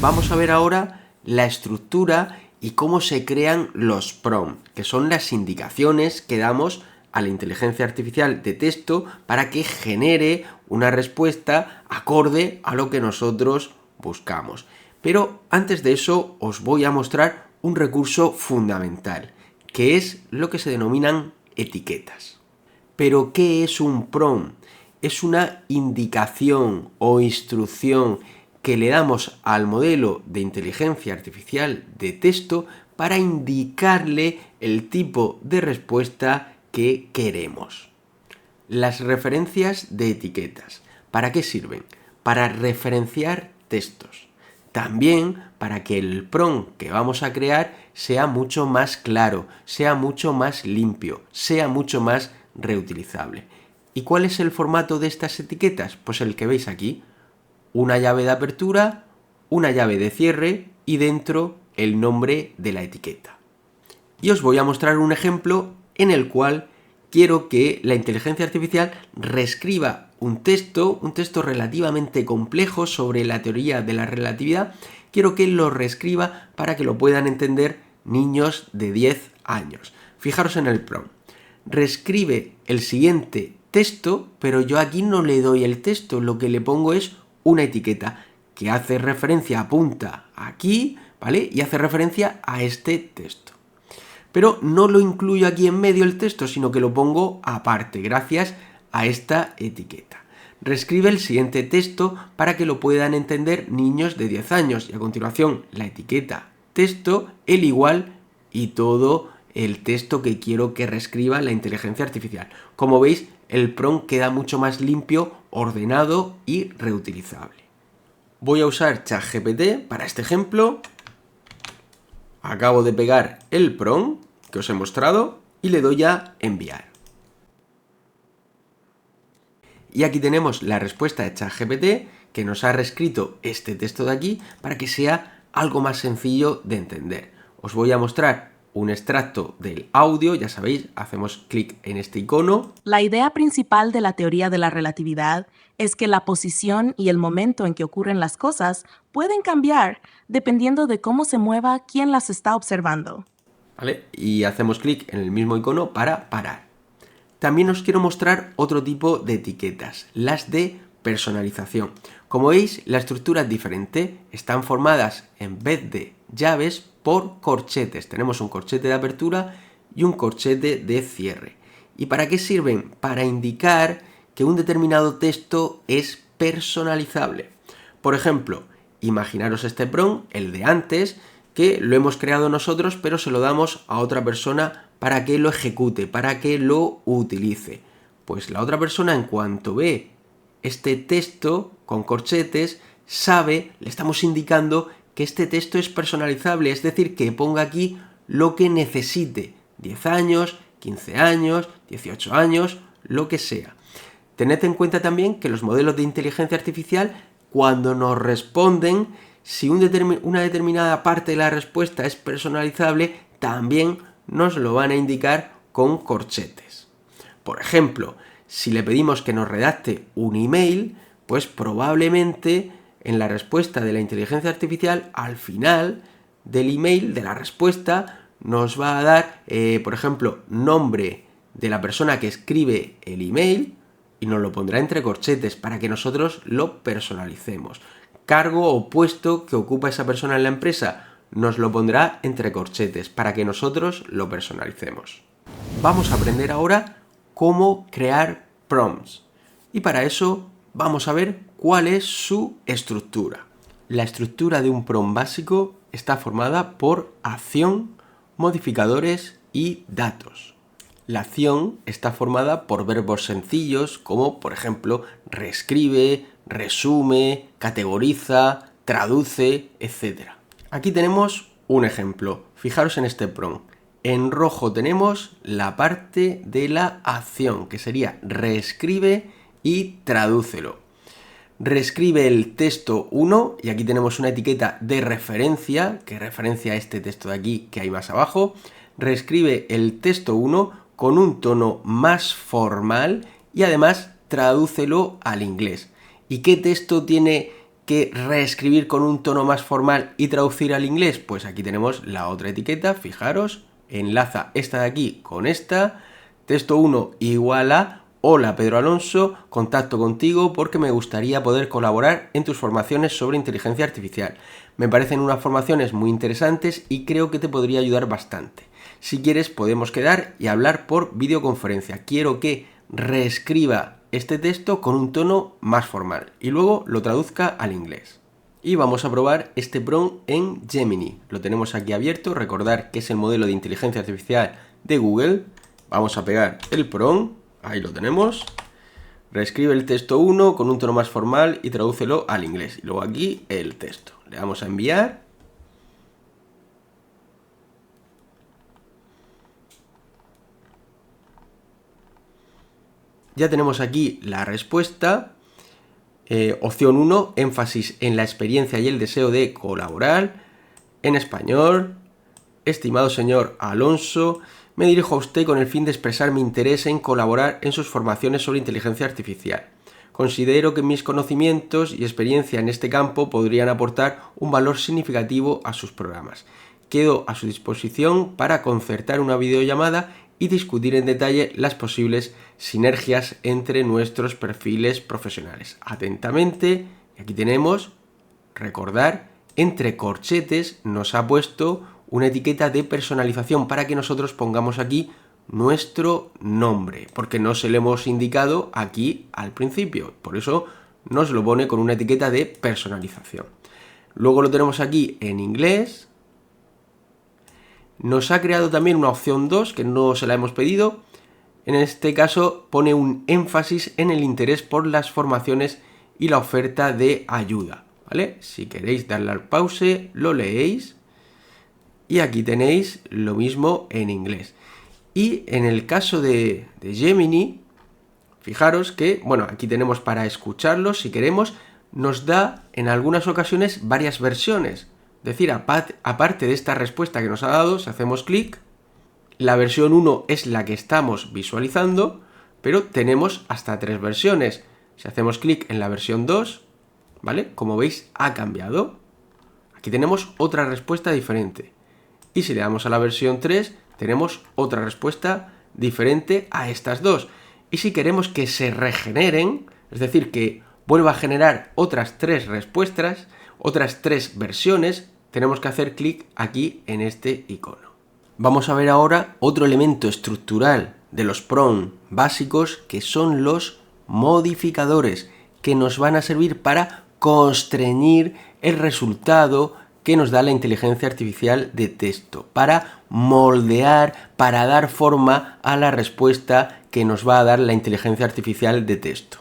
Vamos a ver ahora la estructura y cómo se crean los prompts, que son las indicaciones que damos a la inteligencia artificial de texto para que genere una respuesta acorde a lo que nosotros buscamos. Pero antes de eso os voy a mostrar un recurso fundamental, que es lo que se denominan etiquetas. ¿Pero qué es un prompt? Es una indicación o instrucción que le damos al modelo de inteligencia artificial de texto para indicarle el tipo de respuesta que queremos. Las referencias de etiquetas. ¿Para qué sirven? Para referenciar textos. También para que el prompt que vamos a crear sea mucho más claro, sea mucho más limpio, sea mucho más reutilizable. ¿Y cuál es el formato de estas etiquetas? Pues el que veis aquí. Una llave de apertura, una llave de cierre y dentro el nombre de la etiqueta. Y os voy a mostrar un ejemplo en el cual quiero que la inteligencia artificial reescriba un texto relativamente complejo sobre la teoría de la relatividad. Quiero que lo reescriba para que lo puedan entender niños de 10 años. Fijaros en el prompt. Reescribe el siguiente texto, pero yo aquí no le doy el texto, lo que le pongo es una etiqueta que hace referencia, apunta aquí, ¿vale? Y hace referencia a este texto. Pero no lo incluyo aquí en medio el texto, sino que lo pongo aparte, gracias a esta etiqueta. Reescribe el siguiente texto para que lo puedan entender niños de 10 años. Y a continuación, la etiqueta texto, el igual y todo el texto que quiero que reescriba la inteligencia artificial. Como veis, el prompt queda mucho más limpio, ordenado y reutilizable. Voy a usar ChatGPT para este ejemplo. Acabo de pegar el prompt que os he mostrado y le doy a enviar. Y aquí tenemos la respuesta de ChatGPT que nos ha reescrito este texto de aquí para que sea algo más sencillo de entender. Os voy a mostrar un extracto del audio, ya sabéis, hacemos clic en este icono. La idea principal de la teoría de la relatividad es que la posición y el momento en que ocurren las cosas pueden cambiar dependiendo de cómo se mueva quien las está observando. ¿Vale? Y hacemos clic en el mismo icono para parar. También os quiero mostrar otro tipo de etiquetas, las de personalización. Como veis, la estructura es diferente, están formadas en vez de llaves por corchetes. Tenemos un corchete de apertura y un corchete de cierre. ¿Y para qué sirven? Para indicar que un determinado texto es personalizable. Por ejemplo, imaginaros este prompt, el de antes, que lo hemos creado nosotros, pero se lo damos a otra persona para que lo ejecute, para que lo utilice. Pues la otra persona, en cuanto ve este texto con corchetes, sabe, le estamos indicando que este texto es personalizable, es decir, que ponga aquí lo que necesite, 10 años, 15 años, 18 años, lo que sea. Tened en cuenta también que los modelos de inteligencia artificial, cuando nos responden, si una determinada parte de la respuesta es personalizable, también nos lo van a indicar con corchetes. Por ejemplo, si le pedimos que nos redacte un email, pues probablemente en la respuesta de la inteligencia artificial, al final del email, de la respuesta, nos va a dar, por ejemplo, nombre de la persona que escribe el email y nos lo pondrá entre corchetes para que nosotros lo personalicemos. Cargo o puesto que ocupa esa persona en la empresa, nos lo pondrá entre corchetes para que nosotros lo personalicemos. Vamos a aprender ahora cómo crear prompts. Y para eso vamos a ver cuál es su estructura. La estructura de un prompt básico está formada por acción, modificadores y datos. La acción está formada por verbos sencillos como, por ejemplo, reescribe, resume, categoriza, traduce, etc. Aquí tenemos un ejemplo. Fijaros en este prompt. En rojo tenemos la parte de la acción, que sería reescribe y tradúcelo. Reescribe el texto 1 y aquí tenemos una etiqueta de referencia que referencia a este texto de aquí que hay más abajo. Reescribe el texto 1 con un tono más formal y además tradúcelo al inglés. ¿Y qué texto tiene que reescribir con un tono más formal y traducir al inglés? Pues aquí tenemos la otra etiqueta, fijaros, enlaza esta de aquí con esta. Texto 1 igual a: hola Pedro Alonso, contacto contigo porque me gustaría poder colaborar en tus formaciones sobre inteligencia artificial. Me parecen unas formaciones muy interesantes y creo que te podría ayudar bastante. Si quieres podemos quedar y hablar por videoconferencia. Quiero que reescriba este texto con un tono más formal y luego lo traduzca al inglés. Y vamos a probar este prompt en Gemini. Lo tenemos aquí abierto, recordar que es el modelo de inteligencia artificial de Google. Vamos a pegar el prompt. Ahí lo tenemos. Reescribe el texto 1 con un tono más formal y tradúcelo al inglés. Y luego aquí el texto. Le damos a enviar. Ya tenemos aquí la respuesta. Opción 1, énfasis en la experiencia y el deseo de colaborar. En español: estimado señor Alonso, me dirijo a usted con el fin de expresar mi interés en colaborar en sus formaciones sobre inteligencia artificial. Considero que mis conocimientos y experiencia en este campo podrían aportar un valor significativo a sus programas. Quedo a su disposición para concertar una videollamada y discutir en detalle las posibles sinergias entre nuestros perfiles profesionales. Atentamente, y aquí tenemos, recordar, entre corchetes nos ha puesto una etiqueta de personalización para que nosotros pongamos aquí nuestro nombre, porque no se lo hemos indicado aquí al principio, por eso nos lo pone con una etiqueta de personalización. Luego lo tenemos aquí en inglés. Nos ha creado también una opción 2 que no se la hemos pedido. En este caso pone un énfasis en el interés por las formaciones y la oferta de ayuda, ¿vale? Si queréis darle al pause, lo leéis. Y aquí tenéis lo mismo en inglés. Y en el caso de Gemini, fijaros que, bueno, aquí tenemos para escucharlo, si queremos, nos da en algunas ocasiones varias versiones. Es decir, aparte de esta respuesta que nos ha dado, si hacemos clic, la versión 1 es la que estamos visualizando, pero tenemos hasta 3 versiones. Si hacemos clic en la versión 2, ¿vale? Como veis, ha cambiado. Aquí tenemos otra respuesta diferente. Y si le damos a la versión 3, tenemos otra respuesta diferente a estas dos. Y si queremos que se regeneren, es decir, que vuelva a generar otras 3 respuestas, otras 3 versiones, tenemos que hacer clic aquí en este icono. Vamos a ver ahora otro elemento estructural de los prompts básicos, que son los modificadores, que nos van a servir para constreñir el resultado que nos da la inteligencia artificial de texto, para moldear, para dar forma a la respuesta que nos va a dar la inteligencia artificial de texto.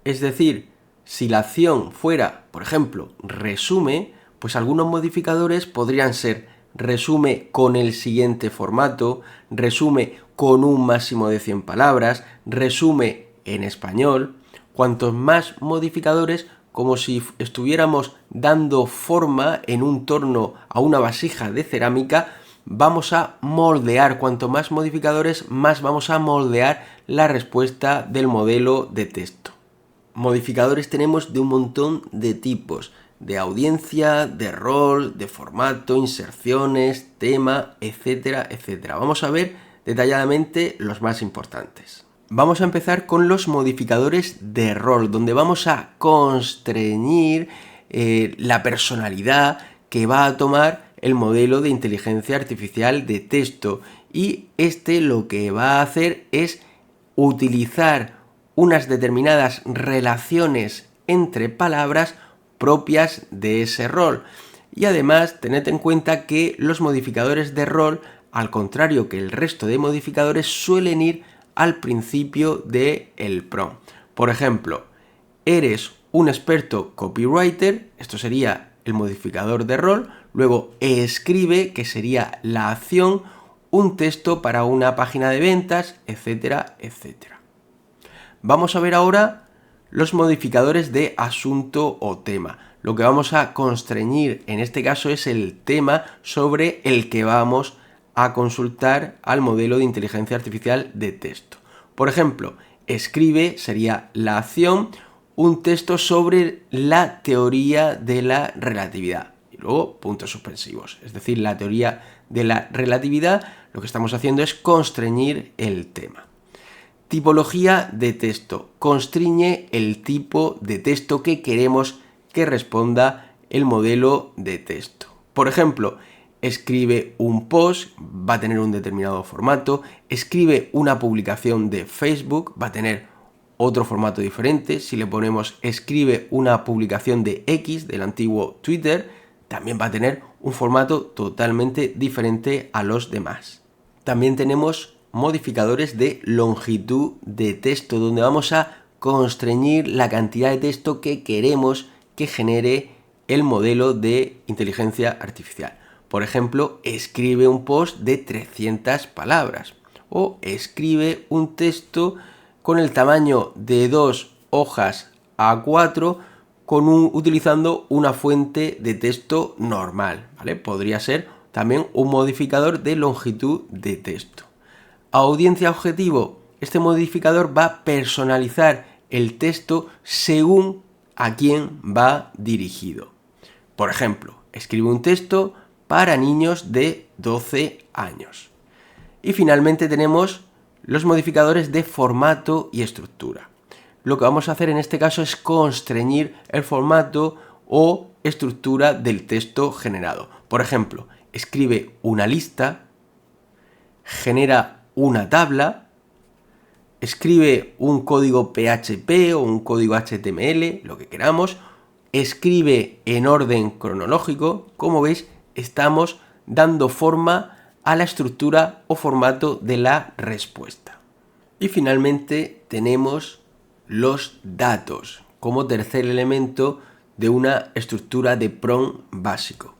Es decir, si la acción fuera, por ejemplo, resume, pues algunos modificadores podrían ser resume con el siguiente formato, resume con un máximo de 100 palabras, resume en español. Cuantos más modificadores, como si estuviéramos dando forma en un torno a una vasija de cerámica, vamos a moldear. Cuanto más modificadores, más vamos a moldear la respuesta del modelo de texto. Modificadores tenemos de un montón de tipos, de audiencia, de rol, de formato, inserciones, tema, etcétera, etcétera. Vamos a ver detalladamente los más importantes. Vamos a empezar con los modificadores de rol, donde vamos a constreñir la personalidad que va a tomar el modelo de inteligencia artificial de texto, y lo que va a hacer es utilizar unas determinadas relaciones entre palabras propias de ese rol. Y además, tened en cuenta que los modificadores de rol, al contrario que el resto de modificadores, suelen ir al principio del prompt. Por ejemplo, eres un experto copywriter, esto sería el modificador de rol. Luego, escribe, que sería la acción, un texto para una página de ventas, etcétera, etcétera. Vamos a ver ahora los modificadores de asunto o tema. Lo que vamos a constreñir en este caso es el tema sobre el que vamos a consultar al modelo de inteligencia artificial de texto. Por ejemplo, escribe sería la acción, un texto sobre la teoría de la relatividad. Y luego puntos suspensivos. Es decir, la teoría de la relatividad, lo que estamos haciendo es constreñir el tema. Tipología de texto. Constriñe el tipo de texto que queremos que responda el modelo de texto. Por ejemplo, escribe un post, va a tener un determinado formato. Escribe una publicación de Facebook, va a tener otro formato diferente. Si le ponemos escribe una publicación de X, del antiguo Twitter, también va a tener un formato totalmente diferente a los demás. También tenemos modificadores de longitud de texto, donde vamos a constreñir la cantidad de texto que queremos que genere el modelo de inteligencia artificial. Por ejemplo, escribe un post de 300 palabras o escribe un texto con el tamaño de 2 hojas A4 utilizando una fuente de texto normal, ¿vale? Podría ser también un modificador de longitud de texto. Audiencia objetivo. Este modificador va a personalizar el texto según a quién va dirigido. Por ejemplo, escribe un texto para niños de 12 años. Y finalmente tenemos los modificadores de formato y estructura. Lo que vamos a hacer en este caso es constreñir el formato o estructura del texto generado. Por ejemplo, escribe una lista, genera una tabla, escribe un código PHP o un código HTML, lo que queramos, escribe en orden cronológico. Como veis, estamos dando forma a la estructura o formato de la respuesta. Y finalmente tenemos los datos como tercer elemento de una estructura de prompt básico.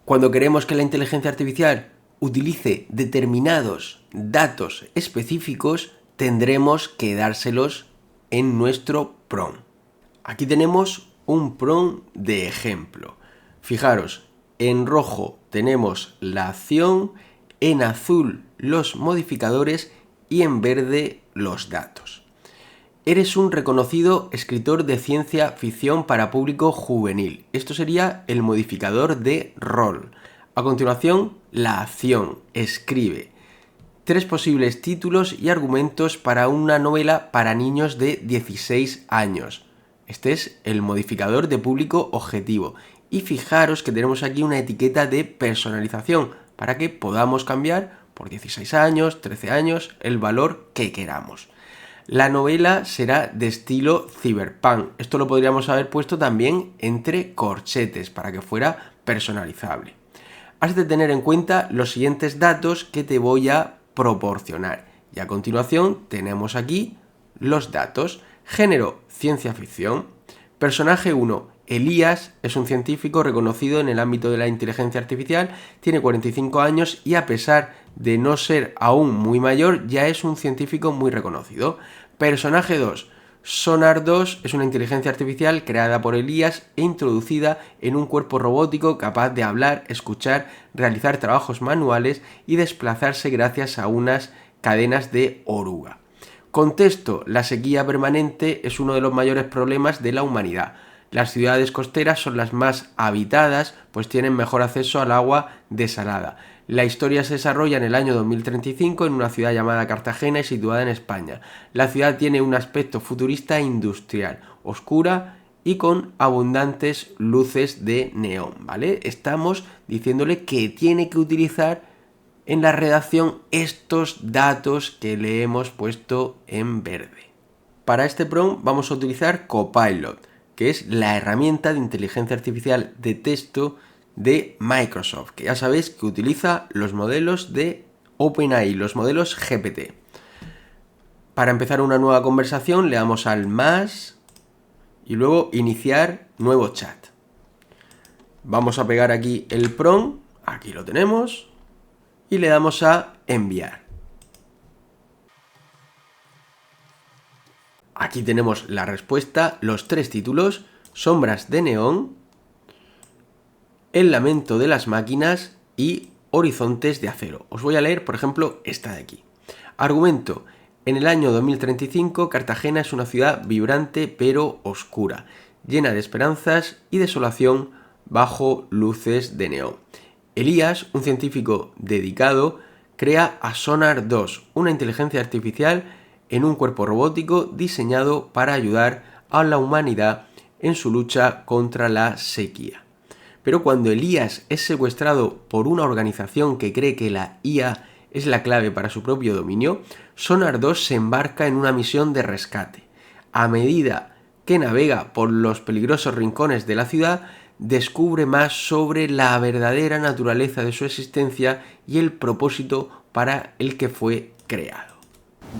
Cuando queremos que la inteligencia artificial utilice determinados datos específicos, tendremos que dárselos en nuestro prompt. Aquí tenemos un prompt de ejemplo. Fijaros, en rojo tenemos la acción, en azul los modificadores y en verde los datos. Eres un reconocido escritor de ciencia ficción para público juvenil. Esto sería el modificador de rol. A continuación, la acción, escribe 3 posibles títulos y argumentos para una novela para niños de 16 años. Este es el modificador de público objetivo. Y fijaros que tenemos aquí una etiqueta de personalización para que podamos cambiar por 16 años, 13 años, el valor que queramos. La novela será de estilo cyberpunk. Esto lo podríamos haber puesto también entre corchetes para que fuera personalizable. Has de tener en cuenta los siguientes datos que te voy a proporcionar. Y a continuación tenemos aquí los datos. Género, ciencia ficción. Personaje 1, Elías, es un científico reconocido en el ámbito de la inteligencia artificial, tiene 45 años y a pesar de no ser aún muy mayor, ya es un científico muy reconocido. Personaje 2, Sonar 2 es una inteligencia artificial creada por Elías e introducida en un cuerpo robótico capaz de hablar, escuchar, realizar trabajos manuales y desplazarse gracias a unas cadenas de oruga. Contexto, la sequía permanente es uno de los mayores problemas de la humanidad. Las ciudades costeras son las más habitadas, pues tienen mejor acceso al agua desalada. La historia se desarrolla en el año 2035 en una ciudad llamada Cartagena y situada en España. La ciudad tiene un aspecto futurista e industrial, oscura y con abundantes luces de neón, ¿vale? Estamos diciéndole que tiene que utilizar en la redacción estos datos que le hemos puesto en verde. Para este prompt vamos a utilizar Copilot, que es la herramienta de inteligencia artificial de texto de Microsoft, que ya sabéis que utiliza los modelos de OpenAI, los modelos GPT. Para empezar una nueva conversación le damos al más y luego iniciar nuevo chat. Vamos a pegar aquí el prompt, aquí lo tenemos, y le damos a enviar. Aquí tenemos la respuesta, los 3 títulos: Sombras de neón, El lamento de las máquinas y Horizontes de acero. Os voy a leer, por ejemplo, esta de aquí. Argumento: en el año 2035, Cartagena es una ciudad vibrante pero oscura, llena de esperanzas y desolación bajo luces de neón. Elías, un científico dedicado, crea a Sonar 2, una inteligencia artificial en un cuerpo robótico diseñado para ayudar a la humanidad en su lucha contra la sequía. Pero cuando Elías es secuestrado por una organización que cree que la IA es la clave para su propio dominio, Sonar 2 se embarca en una misión de rescate. A medida que navega por los peligrosos rincones de la ciudad, descubre más sobre la verdadera naturaleza de su existencia y el propósito para el que fue creado.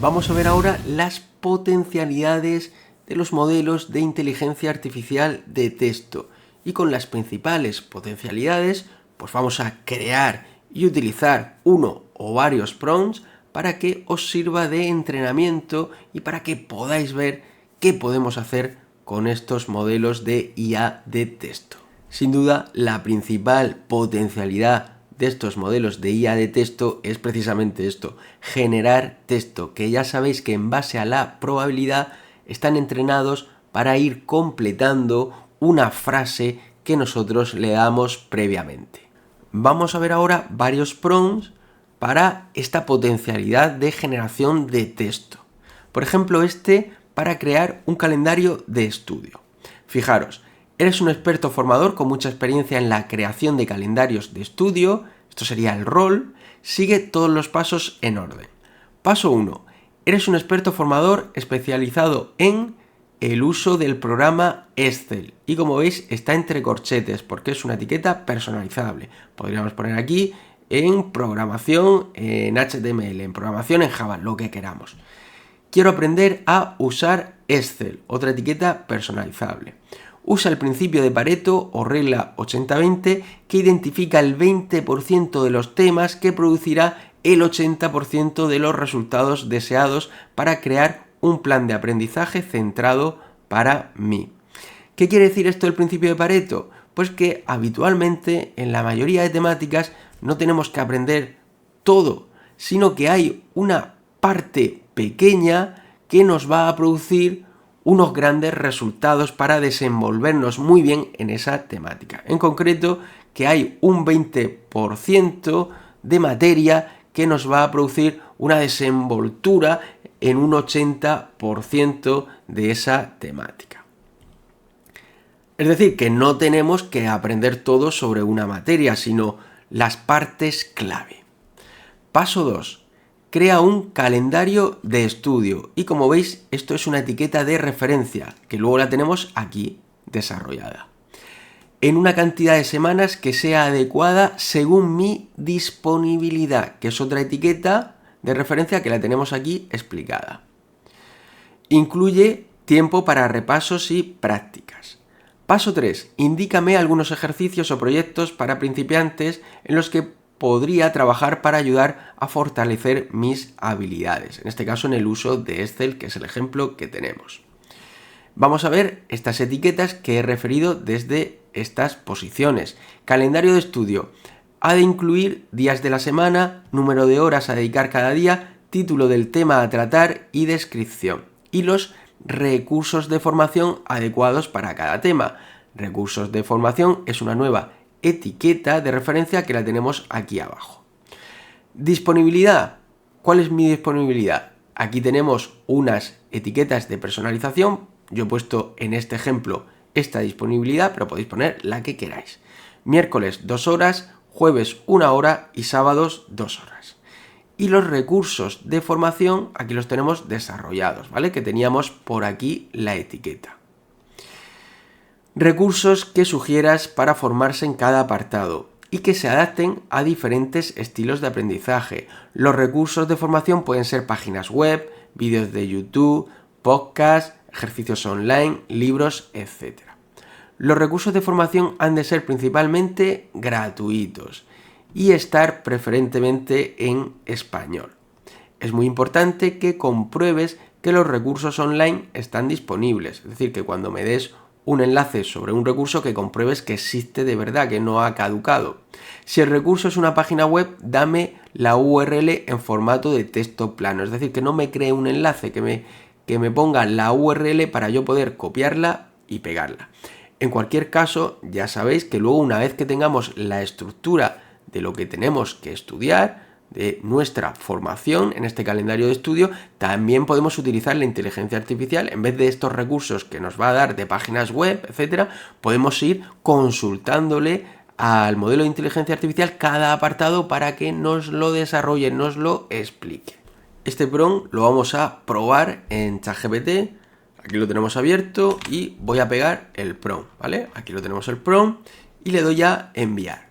Vamos a ver ahora las potencialidades de los modelos de inteligencia artificial de texto. Y con las principales potencialidades, pues vamos a crear y utilizar uno o varios prompts para que os sirva de entrenamiento y para que podáis ver qué podemos hacer con estos modelos de IA de texto. Sin duda, la principal potencialidad de estos modelos de IA de texto es precisamente esto: generar texto, que ya sabéis que en base a la probabilidad están entrenados para ir completando una frase que nosotros le damos previamente. Vamos a ver ahora varios prompts para esta potencialidad de generación de texto. Por ejemplo, para crear un calendario de estudio. Fijaros, eres un experto formador con mucha experiencia en la creación de calendarios de estudio. Esto sería el rol. Sigue todos los pasos en orden. Paso 1. Eres un experto formador especializado en el uso del programa Excel. Y como veis, está entre corchetes porque es una etiqueta personalizable. Podríamos poner aquí en programación en HTML, en programación en Java, lo que queramos. Quiero aprender a usar Excel, otra etiqueta personalizable. Usa el principio de Pareto o regla 80-20 que identifica el 20% de los temas que producirá el 80% de los resultados deseados para crear un plan de aprendizaje centrado para mí. ¿Qué quiere decir esto del principio de Pareto? Pues que habitualmente en la mayoría de temáticas no tenemos que aprender todo, sino que hay una parte pequeña que nos va a producir unos grandes resultados para desenvolvernos muy bien en esa temática. En concreto, que hay un 20% de materia que nos va a producir una desenvoltura en un 80% de esa temática. Es decir, que no tenemos que aprender todo sobre una materia, sino las partes clave. Paso 2. Crea un calendario de estudio. Y como veis, esto es una etiqueta de referencia, que luego la tenemos aquí desarrollada. En una cantidad de semanas que sea adecuada según mi disponibilidad, que es otra etiqueta de referencia que la tenemos aquí explicada. Incluye tiempo para repasos y prácticas. Paso 3. Indícame algunos ejercicios o proyectos para principiantes en los que podría trabajar para ayudar a fortalecer mis habilidades. En este caso en el uso de Excel, que es el ejemplo que tenemos. Vamos a ver estas etiquetas que he referido desde estas posiciones. Calendario de estudio. Ha de incluir días de la semana, número de horas a dedicar cada día, título del tema a tratar y descripción. Y los recursos de formación adecuados para cada tema. Recursos de formación es una nueva etiqueta de referencia que la tenemos aquí abajo. Disponibilidad. ¿Cuál es mi disponibilidad? Aquí tenemos unas etiquetas de personalización. Yo he puesto en este ejemplo esta disponibilidad, pero podéis poner la que queráis. Miércoles 2 horas, jueves 1 hora y sábados 2 horas. Y los recursos de formación aquí los tenemos desarrollados, ¿vale? Que teníamos por aquí la etiqueta. Recursos que sugieras para formarse en cada apartado y que se adapten a diferentes estilos de aprendizaje. Los recursos de formación pueden ser páginas web, vídeos de YouTube, podcasts, ejercicios online, libros, etc. Los recursos de formación han de ser principalmente gratuitos y estar preferentemente en español. Es muy importante que compruebes que los recursos online están disponibles, es decir, que cuando me des un enlace sobre un recurso que compruebes que existe de verdad, que no ha caducado. Si el recurso es una página web, dame la URL en formato de texto plano, es decir, que no me cree un enlace, que me ponga la URL para yo poder copiarla y pegarla. En cualquier caso, ya sabéis que luego una vez que tengamos la estructura de lo que tenemos que estudiar, de nuestra formación en este calendario de estudio, también podemos utilizar la inteligencia artificial. En vez de estos recursos que nos va a dar de páginas web, etcétera, podemos ir consultándole al modelo de inteligencia artificial cada apartado para que nos lo desarrolle, nos lo explique. Este prompt lo vamos a probar en ChatGPT. Aquí lo tenemos abierto y voy a pegar el prompt, ¿vale? Aquí lo tenemos el prompt y le doy a enviar.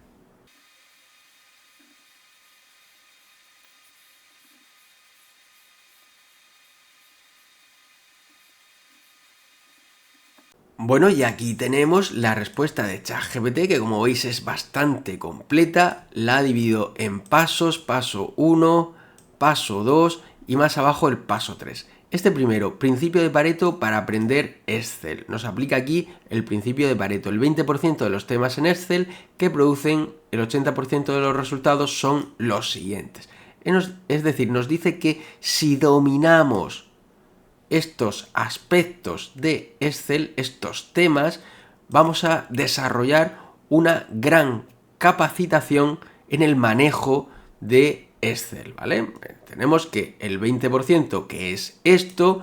Bueno, y aquí tenemos la respuesta de ChatGPT, que como veis es bastante completa. La ha dividido en pasos, paso 1, paso 2 y más abajo el paso 3. Este primero, principio de Pareto para aprender Excel. Nos aplica aquí el principio de Pareto. El 20% de los temas en Excel que producen el 80% de los resultados son los siguientes. Es decir, nos dice que si dominamos estos aspectos de Excel, estos temas, vamos a desarrollar una gran capacitación en el manejo de Excel, ¿vale? Tenemos que el 20%, que es esto,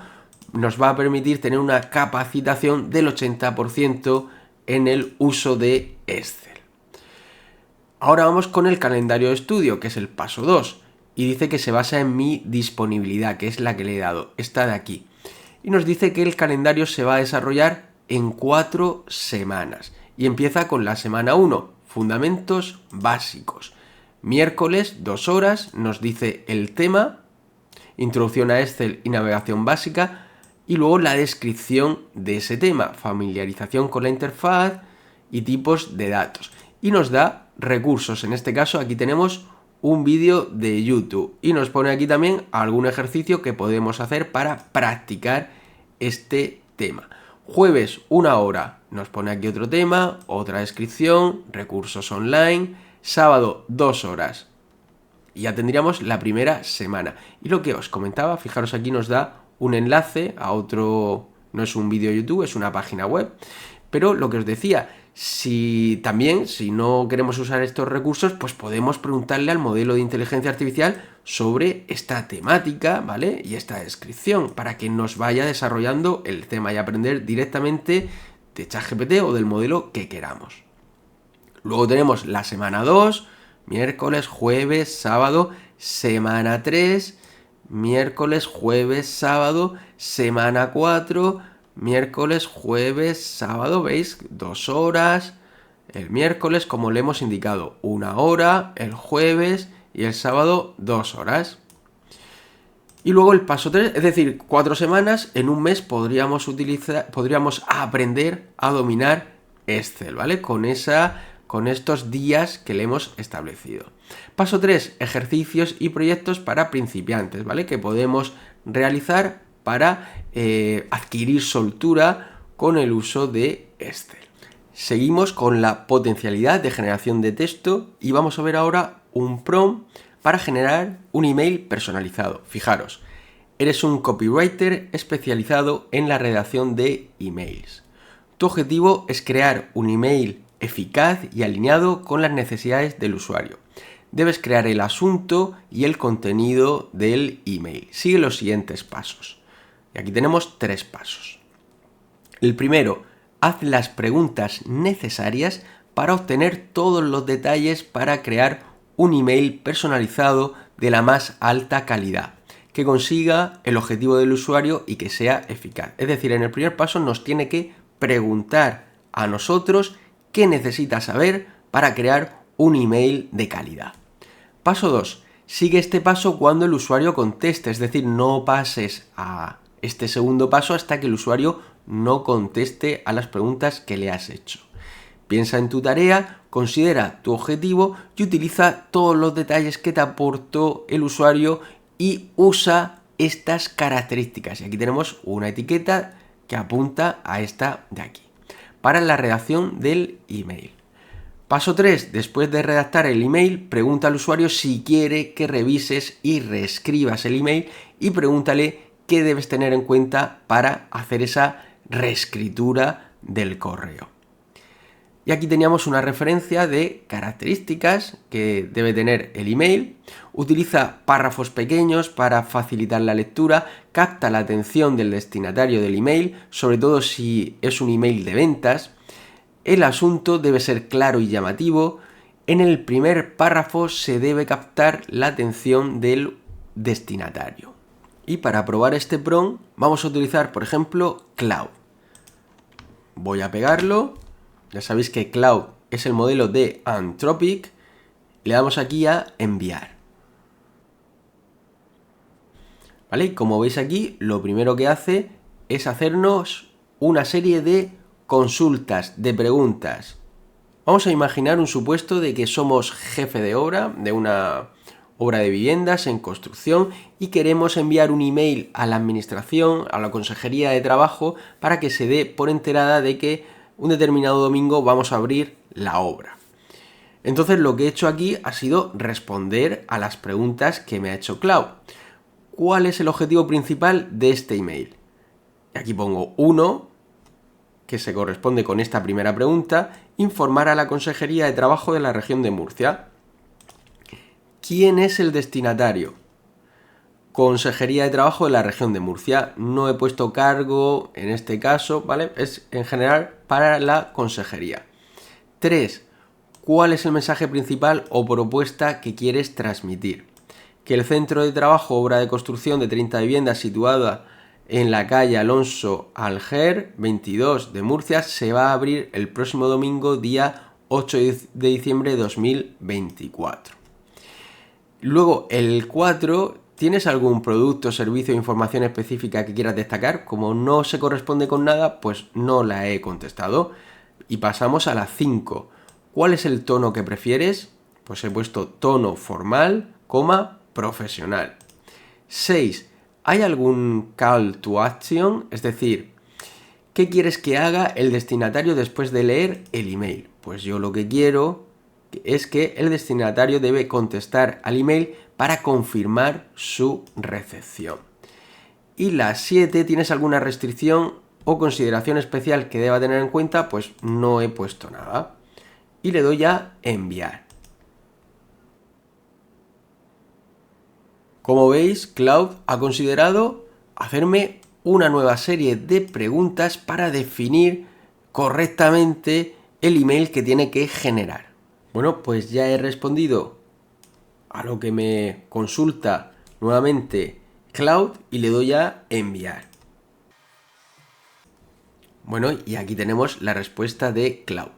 nos va a permitir tener una capacitación del 80% en el uso de Excel. Ahora vamos con el calendario de estudio, que es el paso 2, y dice que se basa en mi disponibilidad, que es la que le he dado, esta de aquí. Y nos dice que el calendario se va a desarrollar en 4 semanas. Y empieza con la semana 1, fundamentos básicos. Miércoles, 2 horas, nos dice el tema, introducción a Excel y navegación básica, y luego la descripción de ese tema, familiarización con la interfaz y tipos de datos. Y nos da recursos, en este caso aquí tenemos un vídeo de YouTube y nos pone aquí también algún ejercicio que podemos hacer para practicar este tema. Jueves, 1 hora, nos pone aquí otro tema, otra descripción, recursos online. Sábado, 2 horas. Y ya tendríamos la primera semana. Y lo que os comentaba, fijaros aquí nos da un enlace a otro, no es un vídeo de YouTube, es una página web. Pero lo que os decía, si no queremos usar estos recursos, pues podemos preguntarle al modelo de inteligencia artificial sobre esta temática, ¿vale? Y esta descripción, para que nos vaya desarrollando el tema y aprender directamente de ChatGPT o del modelo que queramos. Luego tenemos la semana 2, miércoles, jueves, sábado, semana 3, miércoles, jueves, sábado, semana 4, miércoles, jueves, sábado, ¿veis? 2 horas, el miércoles, como le hemos indicado, 1 hora, el jueves y el sábado 2 horas. Y luego el paso 3, es decir, 4 semanas, en un mes podríamos aprender a dominar Excel, ¿vale? Con estos días que le hemos establecido. Paso 3, ejercicios y proyectos para principiantes, ¿vale? Que podemos realizar para adquirir soltura con el uso de Excel. Seguimos con la potencialidad de generación de texto y vamos a ver ahora un prompt para generar un email personalizado. Fijaros, eres un copywriter especializado en la redacción de emails. Tu objetivo es crear un email eficaz y alineado con las necesidades del usuario. Debes crear el asunto y el contenido del email. Sigue los siguientes pasos. Y aquí tenemos 3 pasos. El primero, haz las preguntas necesarias para obtener todos los detalles para crear un email personalizado de la más alta calidad, que consiga el objetivo del usuario y que sea eficaz. Es decir, en el primer paso nos tiene que preguntar a nosotros qué necesita saber para crear un email de calidad. Paso 2. Sigue este paso cuando el usuario conteste, es decir, no pases a este segundo paso hasta que el usuario no conteste a las preguntas que le has hecho. Piensa en tu tarea, considera tu objetivo y utiliza todos los detalles que te aportó el usuario y usa estas características. Y aquí tenemos una etiqueta que apunta a esta de aquí, para la redacción del email. Paso 3. Después de redactar el email, pregunta al usuario si quiere que revises y reescribas el email y pregúntale qué debes tener en cuenta para hacer esa reescritura del correo. Y aquí teníamos una referencia de características que debe tener el email. Utiliza párrafos pequeños para facilitar la lectura, capta la atención del destinatario del email, sobre todo si es un email de ventas. El asunto debe ser claro y llamativo. En el primer párrafo se debe captar la atención del destinatario. Y para probar este prompt vamos a utilizar, por ejemplo, Cloud. Voy a pegarlo. Ya sabéis que Cloud es el modelo de Anthropic. Le damos aquí a enviar. ¿Vale? Y como veis aquí, lo primero que hace es hacernos una serie de consultas, de preguntas. Vamos a imaginar un supuesto de que somos jefe de obra de una obra de viviendas en construcción y queremos enviar un email a la administración, a la consejería de trabajo, para que se dé por enterada de que un determinado domingo vamos a abrir la obra. Entonces lo que he hecho aquí ha sido responder a las preguntas que me ha hecho Cloud. ¿Cuál es el objetivo principal de este email? Y aquí pongo 1, que se corresponde con esta primera pregunta, informar a la Consejería de Trabajo de la región de Murcia. ¿Quién es el destinatario? Consejería de Trabajo de la región de Murcia. No he puesto cargo en este caso, ¿vale? Es en general para la consejería. 3. ¿Cuál es el mensaje principal o propuesta que quieres transmitir? Que el centro de trabajo, obra de construcción de 30 viviendas situada en la calle Alonso Alger 22 de Murcia se va a abrir el próximo domingo, día 8 de diciembre de 2024. Luego el 4, ¿tienes algún producto, servicio o información específica que quieras destacar? Como no se corresponde con nada, pues no la he contestado. Y pasamos a la 5. ¿Cuál es el tono que prefieres? Pues he puesto tono formal, profesional. 6. ¿Hay algún call to action? Es decir, ¿qué quieres que haga el destinatario después de leer el email? Pues yo lo que quiero es que el destinatario debe contestar al email para confirmar su recepción. Y la 7, ¿tienes alguna restricción o consideración especial que deba tener en cuenta? Pues no he puesto nada. Y le doy a enviar. Como veis, Cloud ha considerado hacerme una nueva serie de preguntas para definir correctamente el email que tiene que generar. Bueno, pues ya he respondido a lo que me consulta nuevamente Cloud y le doy a enviar. Bueno, y aquí tenemos la respuesta de Cloud.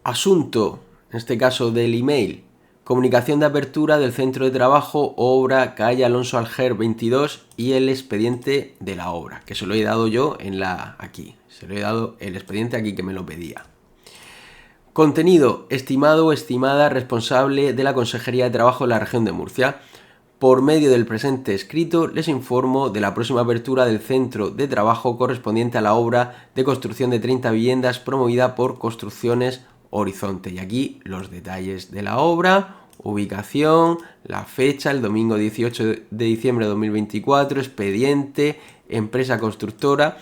Asunto, en este caso del email, comunicación de apertura del centro de trabajo, obra, calle Alonso Alger 22 y el expediente de la obra, que se lo he dado yo aquí. Se lo he dado el expediente aquí que me lo pedía. Contenido, estimado o estimada responsable de la Consejería de Trabajo de la Región de Murcia. Por medio del presente escrito les informo de la próxima apertura del centro de trabajo correspondiente a la obra de construcción de 30 viviendas promovida por Construcciones Horizonte. Y aquí los detalles de la obra, ubicación, la fecha, el domingo 18 de diciembre de 2024, expediente, empresa constructora.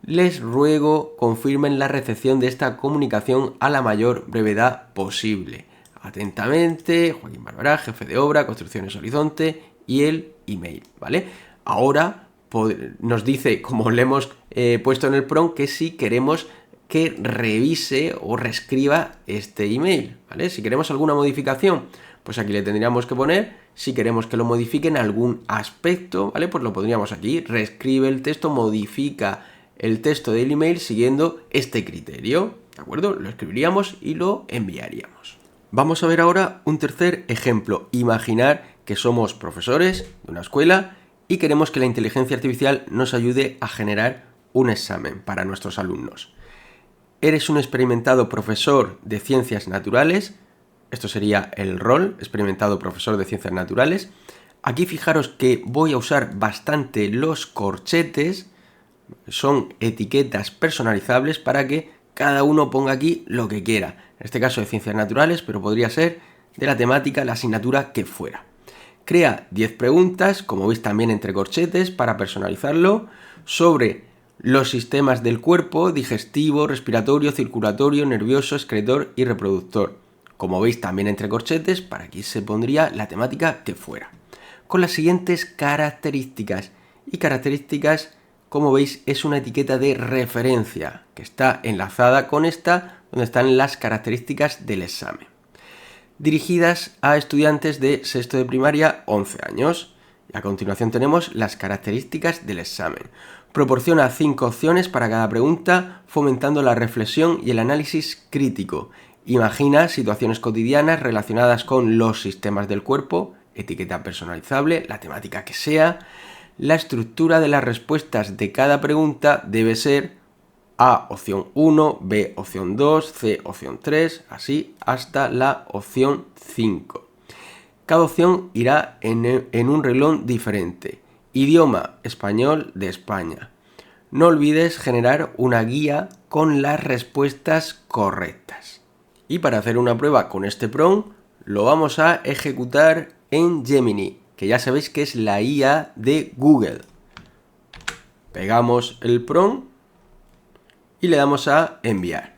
Les ruego confirmen la recepción de esta comunicación a la mayor brevedad posible. Atentamente, Joaquín Barberá, jefe de obra, Construcciones Horizonte, y el email, ¿vale? Ahora nos dice, como le hemos puesto en el prompt, que si queremos que revise o reescriba este email, ¿vale? Si queremos alguna modificación, pues aquí le tendríamos que poner, si queremos que lo modifique en algún aspecto, ¿vale? Pues lo pondríamos aquí, reescribe el texto, modifica el texto del email siguiendo este criterio, ¿de acuerdo? Lo escribiríamos y lo enviaríamos. Vamos a ver ahora un tercer ejemplo. Imaginar que somos profesores de una escuela y queremos que la inteligencia artificial nos ayude a generar un examen para nuestros alumnos. Eres un experimentado profesor de ciencias naturales. Esto sería el rol, experimentado profesor de ciencias naturales. Aquí fijaros que voy a usar bastante los corchetes. Son etiquetas personalizables para que cada uno ponga aquí lo que quiera. En este caso de ciencias naturales, pero podría ser de la temática, la asignatura que fuera. Crea 10 preguntas, como veis también entre corchetes, para personalizarlo, sobre los sistemas del cuerpo, digestivo, respiratorio, circulatorio, nervioso, excretor y reproductor. Como veis también entre corchetes, para aquí se pondría la temática que fuera. Con las siguientes características. Y características, como veis, es una etiqueta de referencia que está enlazada con esta, donde están las características del examen. Dirigidas a estudiantes de sexto de primaria, 11 años. Y a continuación tenemos las características del examen. Proporciona 5 opciones para cada pregunta, fomentando la reflexión y el análisis crítico. Imagina situaciones cotidianas relacionadas con los sistemas del cuerpo, etiqueta personalizable, la temática que sea. La estructura de las respuestas de cada pregunta debe ser A, opción 1, B, opción 2, C, opción 3, así hasta la opción 5. Cada opción irá en un renglón diferente. Idioma, español de España. No olvides generar una guía con las respuestas correctas. Y para hacer una prueba con este prompt, lo vamos a ejecutar en Gemini, que ya sabéis que es la IA de Google. Pegamos el prompt y le damos a enviar.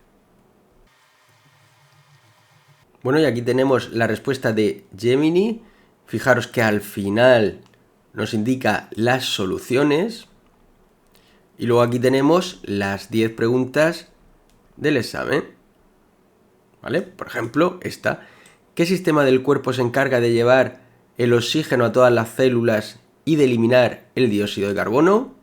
Bueno, y aquí tenemos la respuesta de Gemini. Fijaros que al final nos indica las soluciones. Y luego aquí tenemos las 10 preguntas del examen. ¿Vale? Por ejemplo, esta. ¿Qué sistema del cuerpo se encarga de llevar el oxígeno a todas las células y de eliminar el dióxido de carbono?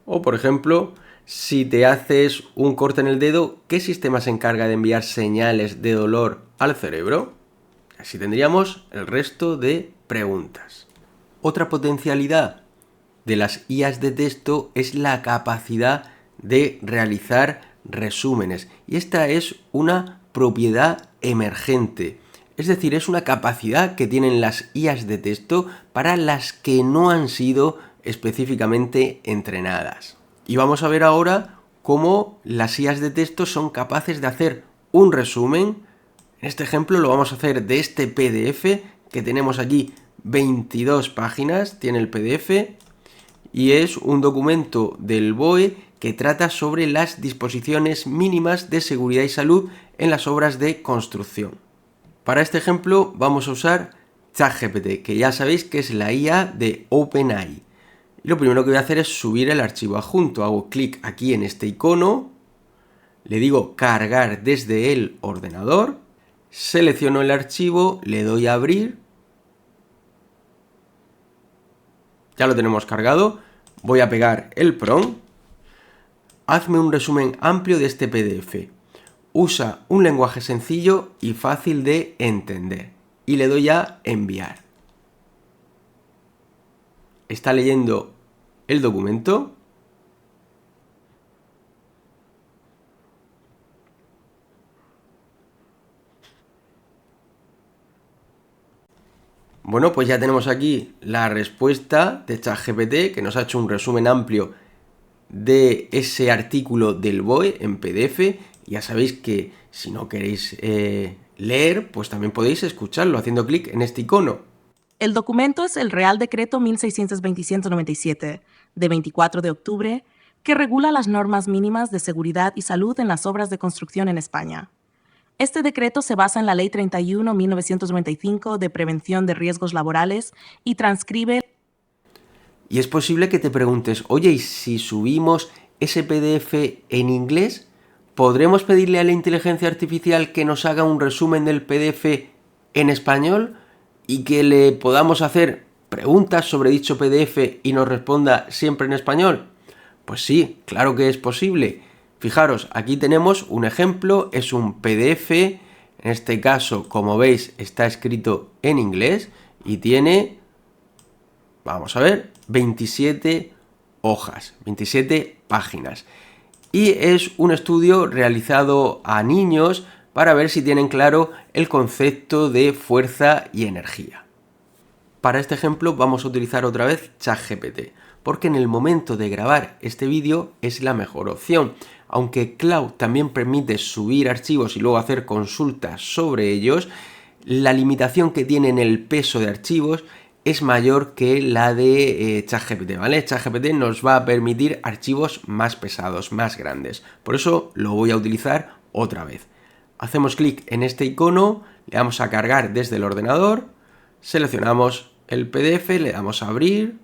O, por ejemplo, si te haces un corte en el dedo, ¿qué sistema se encarga de enviar señales de dolor al cerebro? Así tendríamos el resto de preguntas. Otra potencialidad de las IAs de texto es la capacidad de realizar resúmenes. Y esta es una propiedad emergente. Es decir, es una capacidad que tienen las IAs de texto para las que no han sido específicamente entrenadas. Y vamos a ver ahora cómo las IAs de texto son capaces de hacer un resumen. En este ejemplo lo vamos a hacer de este PDF que tenemos aquí 22 páginas, tiene el PDF y es un documento del BOE que trata sobre las disposiciones mínimas de seguridad y salud en las obras de construcción. Para este ejemplo vamos a usar ChatGPT, que ya sabéis que es la IA de OpenAI. Y lo primero que voy a hacer es subir el archivo adjunto. Hago clic aquí en este icono, le digo cargar desde el ordenador, selecciono el archivo, le doy a abrir. Ya lo tenemos cargado. Voy a pegar el prompt. Hazme un resumen amplio de este PDF. Usa un lenguaje sencillo y fácil de entender. Y le doy a enviar. Está leyendo el documento. Bueno, pues ya tenemos aquí la respuesta de ChatGPT, que nos ha hecho un resumen amplio de ese artículo del BOE en PDF. Ya sabéis que si no queréis leer, pues también podéis escucharlo haciendo clic en este icono. El documento es el Real Decreto 1620-197, de 24 de octubre, que regula las normas mínimas de seguridad y salud en las obras de construcción en España. Este decreto se basa en la Ley 31/1995 de Prevención de Riesgos Laborales y transcribe. Y es posible que te preguntes, oye, ¿y si subimos ese PDF en inglés? ¿Podremos pedirle a la inteligencia artificial que nos haga un resumen del PDF en español y que le podamos hacer preguntas sobre dicho PDF y nos responda siempre en español? Pues sí, claro que es posible. Fijaros, aquí tenemos un ejemplo, es un PDF, en este caso, como veis, está escrito en inglés y tiene, vamos a ver, 27 hojas, 27 páginas. Y es un estudio realizado a niños para ver si tienen claro el concepto de fuerza y energía. Para este ejemplo vamos a utilizar otra vez ChatGPT, porque en el momento de grabar este vídeo es la mejor opción. Aunque Cloud también permite subir archivos y luego hacer consultas sobre ellos, la limitación que tiene en el peso de archivos es mayor que la de ChatGPT, ¿vale? ChatGPT nos va a permitir archivos más pesados, más grandes. Por eso lo voy a utilizar otra vez. Hacemos clic en este icono, le damos a cargar desde el ordenador, seleccionamos el PDF, le damos a abrir.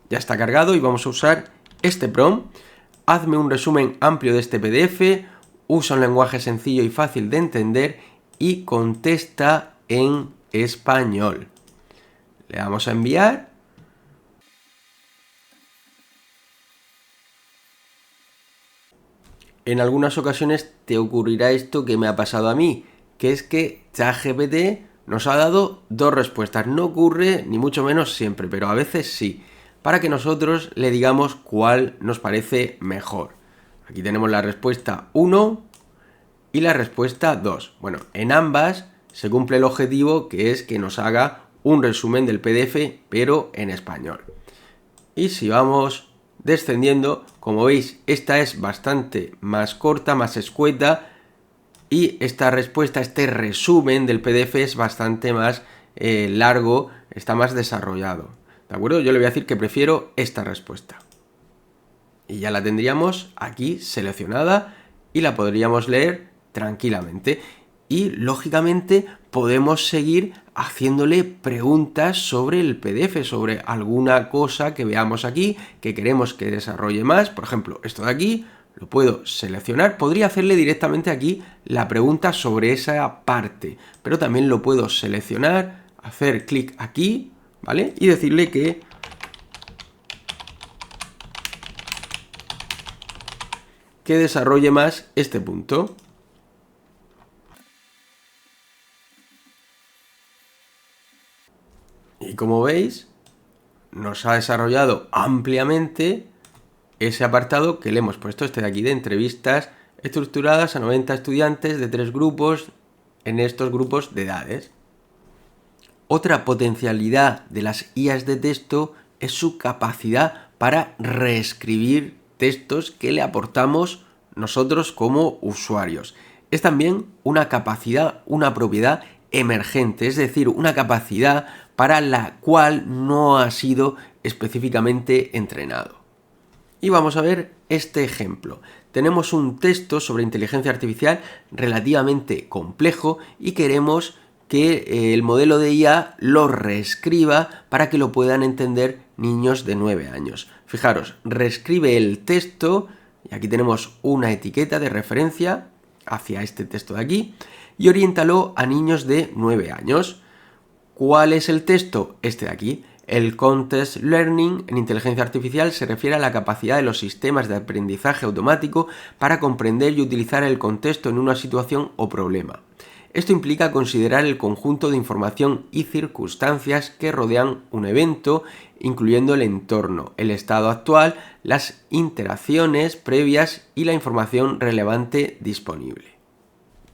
Ya está cargado y vamos a usar este prompt. Hazme un resumen amplio de este PDF, usa un lenguaje sencillo y fácil de entender y contesta en español. Le damos a enviar. En algunas ocasiones te ocurrirá esto que me ha pasado a mí, que es que ChatGPT nos ha dado dos respuestas. No ocurre ni mucho menos siempre, pero a veces sí, para que nosotros le digamos cuál nos parece mejor. Aquí tenemos la respuesta 1 y la respuesta 2. Bueno, en ambas se cumple el objetivo, que es que nos haga un resumen del PDF, pero en español. Y si vamos descendiendo, como veis, esta es bastante más corta, más escueta, y esta respuesta, este resumen del PDF es bastante más largo, está más desarrollado. ¿De acuerdo? Yo le voy a decir que prefiero esta respuesta. Y ya la tendríamos aquí seleccionada y la podríamos leer tranquilamente. Y lógicamente podemos seguir haciéndole preguntas sobre el PDF, sobre alguna cosa que veamos aquí, que queremos que desarrolle más. Por ejemplo, esto de aquí lo puedo seleccionar. Podría hacerle directamente aquí la pregunta sobre esa parte, pero también lo puedo seleccionar, hacer clic aquí, ¿vale? Y decirle que desarrolle más este punto. Y como veis, nos ha desarrollado ampliamente ese apartado que le hemos puesto, este de aquí, de entrevistas estructuradas a 90 estudiantes de 3 grupos en estos grupos de edades. Otra potencialidad de las IAs de texto es su capacidad para reescribir textos que le aportamos nosotros como usuarios. Es también una capacidad, una propiedad emergente, es decir, una capacidad para la cual no ha sido específicamente entrenado. Y vamos a ver este ejemplo. Tenemos un texto sobre inteligencia artificial relativamente complejo y queremos que el modelo de IA lo reescriba para que lo puedan entender niños de 9 años. Fijaros, reescribe el texto y aquí tenemos una etiqueta de referencia hacia este texto de aquí y oriéntalo a niños de 9 años. ¿Cuál es el texto? Este de aquí. El Context Learning en inteligencia artificial se refiere a la capacidad de los sistemas de aprendizaje automático para comprender y utilizar el contexto en una situación o problema. Esto implica considerar el conjunto de información y circunstancias que rodean un evento, incluyendo el entorno, el estado actual, las interacciones previas y la información relevante disponible.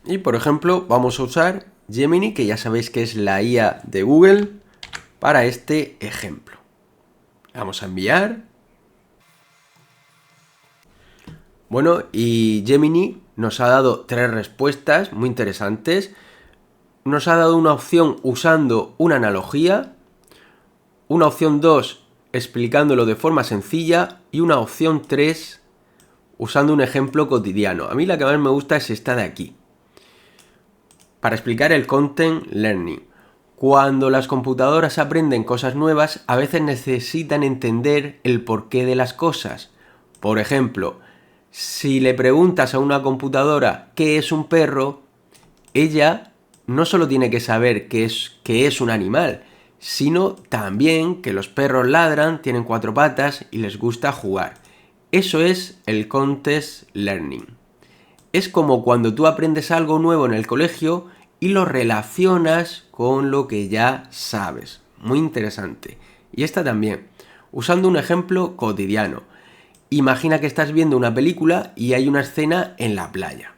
Y por ejemplo, vamos a usar Gemini, que ya sabéis que es la IA de Google, para este ejemplo. Vamos a enviar. Bueno, y Gemini nos ha dado 3 respuestas muy interesantes. Nos ha dado una opción usando una analogía, una opción 2 explicándolo de forma sencilla y una opción 3 usando un ejemplo cotidiano. A mí la que más me gusta es esta de aquí, para explicar el Content Learning. Cuando las computadoras aprenden cosas nuevas, a veces necesitan entender el porqué de las cosas. Por ejemplo, si le preguntas a una computadora qué es un perro, ella no solo tiene que saber qué es un animal, sino también que los perros ladran, tienen 4 patas y les gusta jugar. Eso es el Context Learning. Es como cuando tú aprendes algo nuevo en el colegio y lo relacionas con lo que ya sabes. Muy interesante. Y esta también, usando un ejemplo cotidiano. Imagina que estás viendo una película y hay una escena en la playa.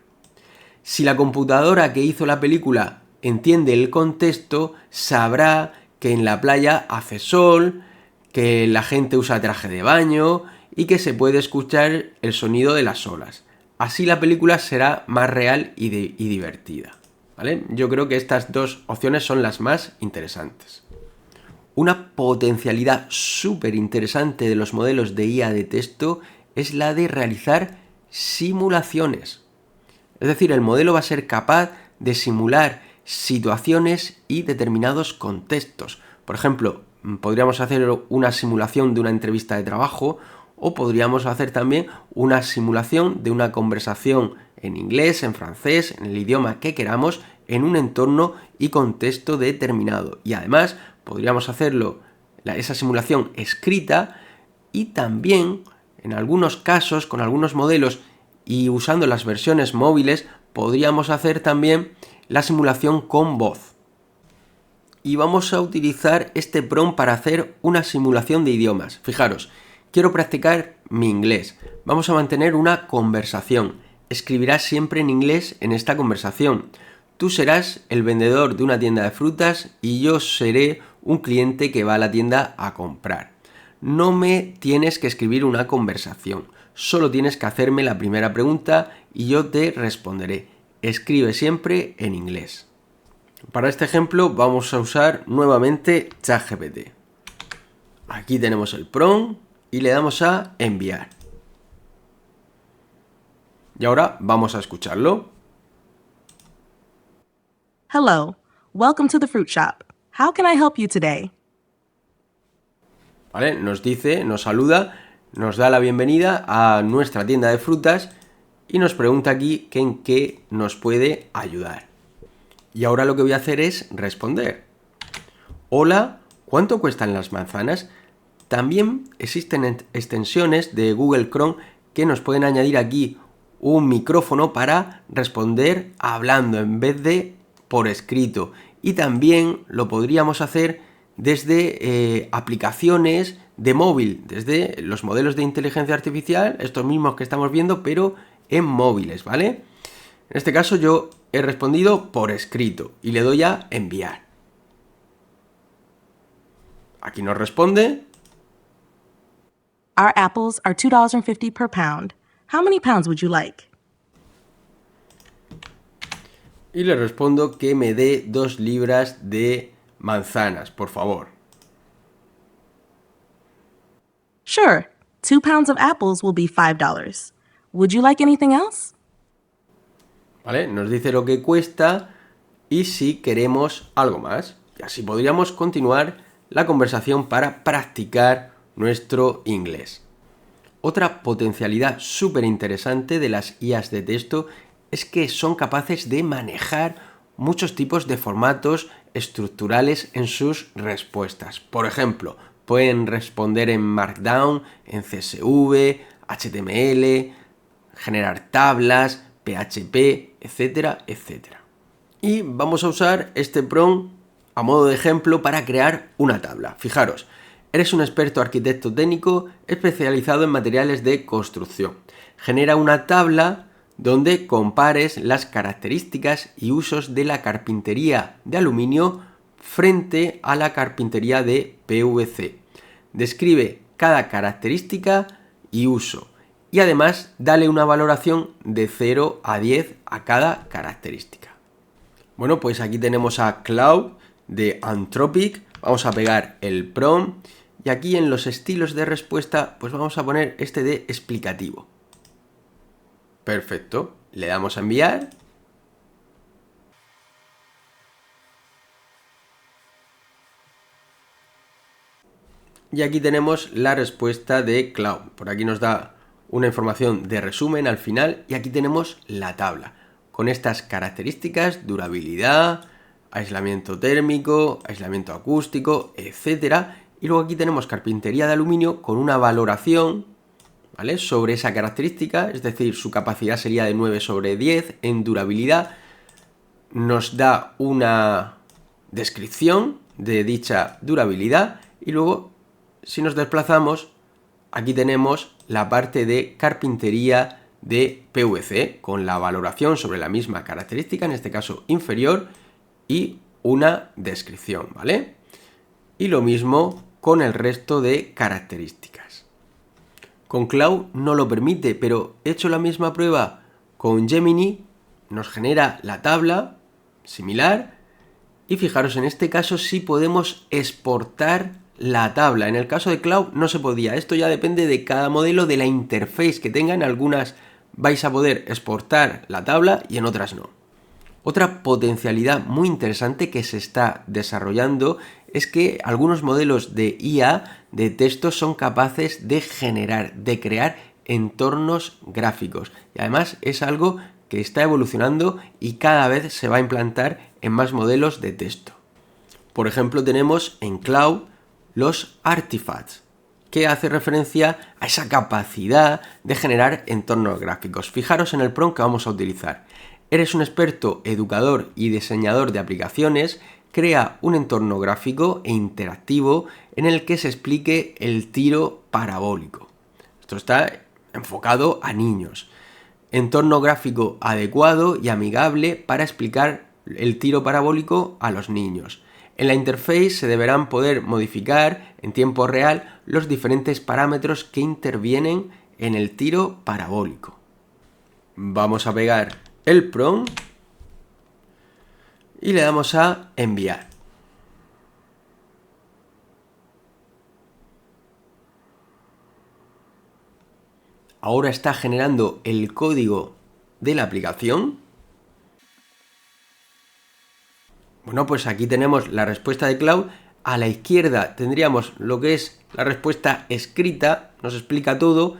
Si la computadora que hizo la película entiende el contexto, sabrá que en la playa hace sol, que la gente usa traje de baño y que se puede escuchar el sonido de las olas. Así la película será más real y divertida. ¿Vale? Yo creo que estas 2 opciones son las más interesantes. Una potencialidad súper interesante de los modelos de IA de texto es la de realizar simulaciones. Es decir, el modelo va a ser capaz de simular situaciones y determinados contextos. Por ejemplo, podríamos hacer una simulación de una entrevista de trabajo o podríamos hacer también una simulación de una conversación en inglés, en francés, en el idioma que queramos, en un entorno y contexto determinado. Y además podríamos hacerlo, esa simulación escrita, y también en algunos casos, con algunos modelos y usando las versiones móviles, podríamos hacer también la simulación con voz. Y vamos a utilizar este prompt para hacer una simulación de idiomas. Fijaros, quiero practicar mi inglés. Vamos a mantener una conversación. Escribirás siempre en inglés en esta conversación. Tú serás el vendedor de una tienda de frutas y yo seré un cliente que va a la tienda a comprar. No me tienes que escribir una conversación, solo tienes que hacerme la primera pregunta y yo te responderé. Escribe siempre en inglés. Para este ejemplo vamos a usar nuevamente ChatGPT. Aquí tenemos el prompt y le damos a enviar. Y ahora vamos a escucharlo. Hello, welcome to the fruit shop. How can I help you today? ¿Vale? Nos dice, nos saluda, nos da la bienvenida a nuestra tienda de frutas y nos pregunta aquí que en qué nos puede ayudar. Y ahora lo que voy a hacer es responder. Hola, ¿cuánto cuestan las manzanas? También existen extensiones de Google Chrome que nos pueden añadir aquí un micrófono para responder hablando en vez de por escrito. Y también lo podríamos hacer desde aplicaciones de móvil, desde los modelos de inteligencia artificial, estos mismos que estamos viendo, pero en móviles, ¿vale? En este caso yo he respondido por escrito y le doy a enviar. Aquí nos responde. Our apples are $2.50 per pound. How many pounds would you like? Y le respondo que me dé 2 libras de manzanas, por favor. Sure, 2 pounds of apples will be $5. Would you like anything else? ¿Vale? Nos dice lo que cuesta y si queremos algo más. Y así podríamos continuar la conversación para practicar nuestro inglés. Otra potencialidad súper interesante de las IAs de texto es que son capaces de manejar muchos tipos de formatos estructurales en sus respuestas. Por ejemplo, pueden responder en Markdown, en CSV, HTML, generar tablas, PHP, etcétera, etcétera. Y vamos a usar este prompt a modo de ejemplo para crear una tabla. Fijaros, eres un experto arquitecto técnico especializado en materiales de construcción. Genera una tabla donde compares las características y usos de la carpintería de aluminio frente a la carpintería de PVC. Describe cada característica y uso. Y además, dale una valoración de 0 a 10 a cada característica. Bueno, pues aquí tenemos a Cloud de Anthropic. Vamos a pegar el prompt. Y aquí en los estilos de respuesta, pues vamos a poner este de explicativo. Perfecto. Le damos a enviar. Y aquí tenemos la respuesta de Cloud. Por aquí nos da una información de resumen al final y aquí tenemos la tabla con estas características: durabilidad, aislamiento térmico, aislamiento acústico, etcétera. Y luego aquí tenemos carpintería de aluminio con una valoración, ¿vale?, sobre esa característica, es decir, su capacidad sería de 9 sobre 10 en durabilidad. Nos da una descripción de dicha durabilidad y luego, si nos desplazamos, aquí tenemos la parte de carpintería de PVC con la valoración sobre la misma característica, en este caso inferior, y una descripción, ¿vale? Y lo mismo con el resto de características. Con Cloud no lo permite, pero he hecho la misma prueba con Gemini, nos genera la tabla similar y fijaros, en este caso sí podemos exportar la tabla. En el caso de Cloud no se podía. Esto ya depende de cada modelo, de la interface que tengan. Algunas vais a poder exportar la tabla y en otras no. Otra potencialidad muy interesante que se está desarrollando es que algunos modelos de IA de texto son capaces de generar, de crear entornos gráficos. Y además es algo que está evolucionando y cada vez se va a implantar en más modelos de texto. Por ejemplo, tenemos en Cloud los artifacts, que hace referencia a esa capacidad de generar entornos gráficos. Fijaros en el prompt que vamos a utilizar. Eres un experto educador y diseñador de aplicaciones, crea un entorno gráfico e interactivo en el que se explique el tiro parabólico. Esto está enfocado a niños. Entorno gráfico adecuado y amigable para explicar el tiro parabólico a los niños. En la interface se deberán poder modificar en tiempo real los diferentes parámetros que intervienen en el tiro parabólico. Vamos a pegar el prompt y le damos a enviar. Ahora está generando el código de la aplicación. Bueno, pues aquí tenemos la respuesta de Cloud. A la izquierda tendríamos lo que es la respuesta escrita, nos explica todo.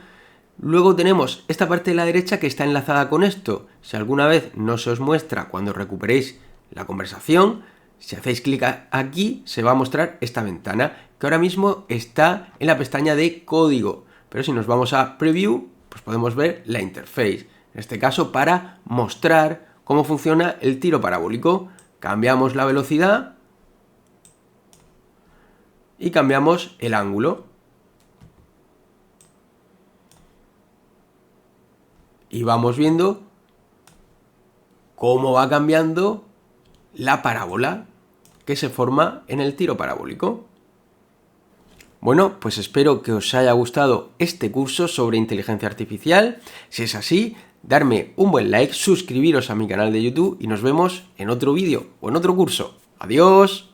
Luego tenemos esta parte de la derecha que está enlazada con esto. Si alguna vez no se os muestra cuando recuperéis la conversación, si hacéis clic aquí se va a mostrar esta ventana que ahora mismo está en la pestaña de código. Pero si nos vamos a Preview, pues podemos ver la interface. En este caso, para mostrar cómo funciona el tiro parabólico. Cambiamos la velocidad y cambiamos el ángulo. Y vamos viendo cómo va cambiando la parábola que se forma en el tiro parabólico. Bueno, pues espero que os haya gustado este curso sobre inteligencia artificial. Si es así, darme un buen like, suscribiros a mi canal de YouTube y nos vemos en otro vídeo o en otro curso. ¡Adiós!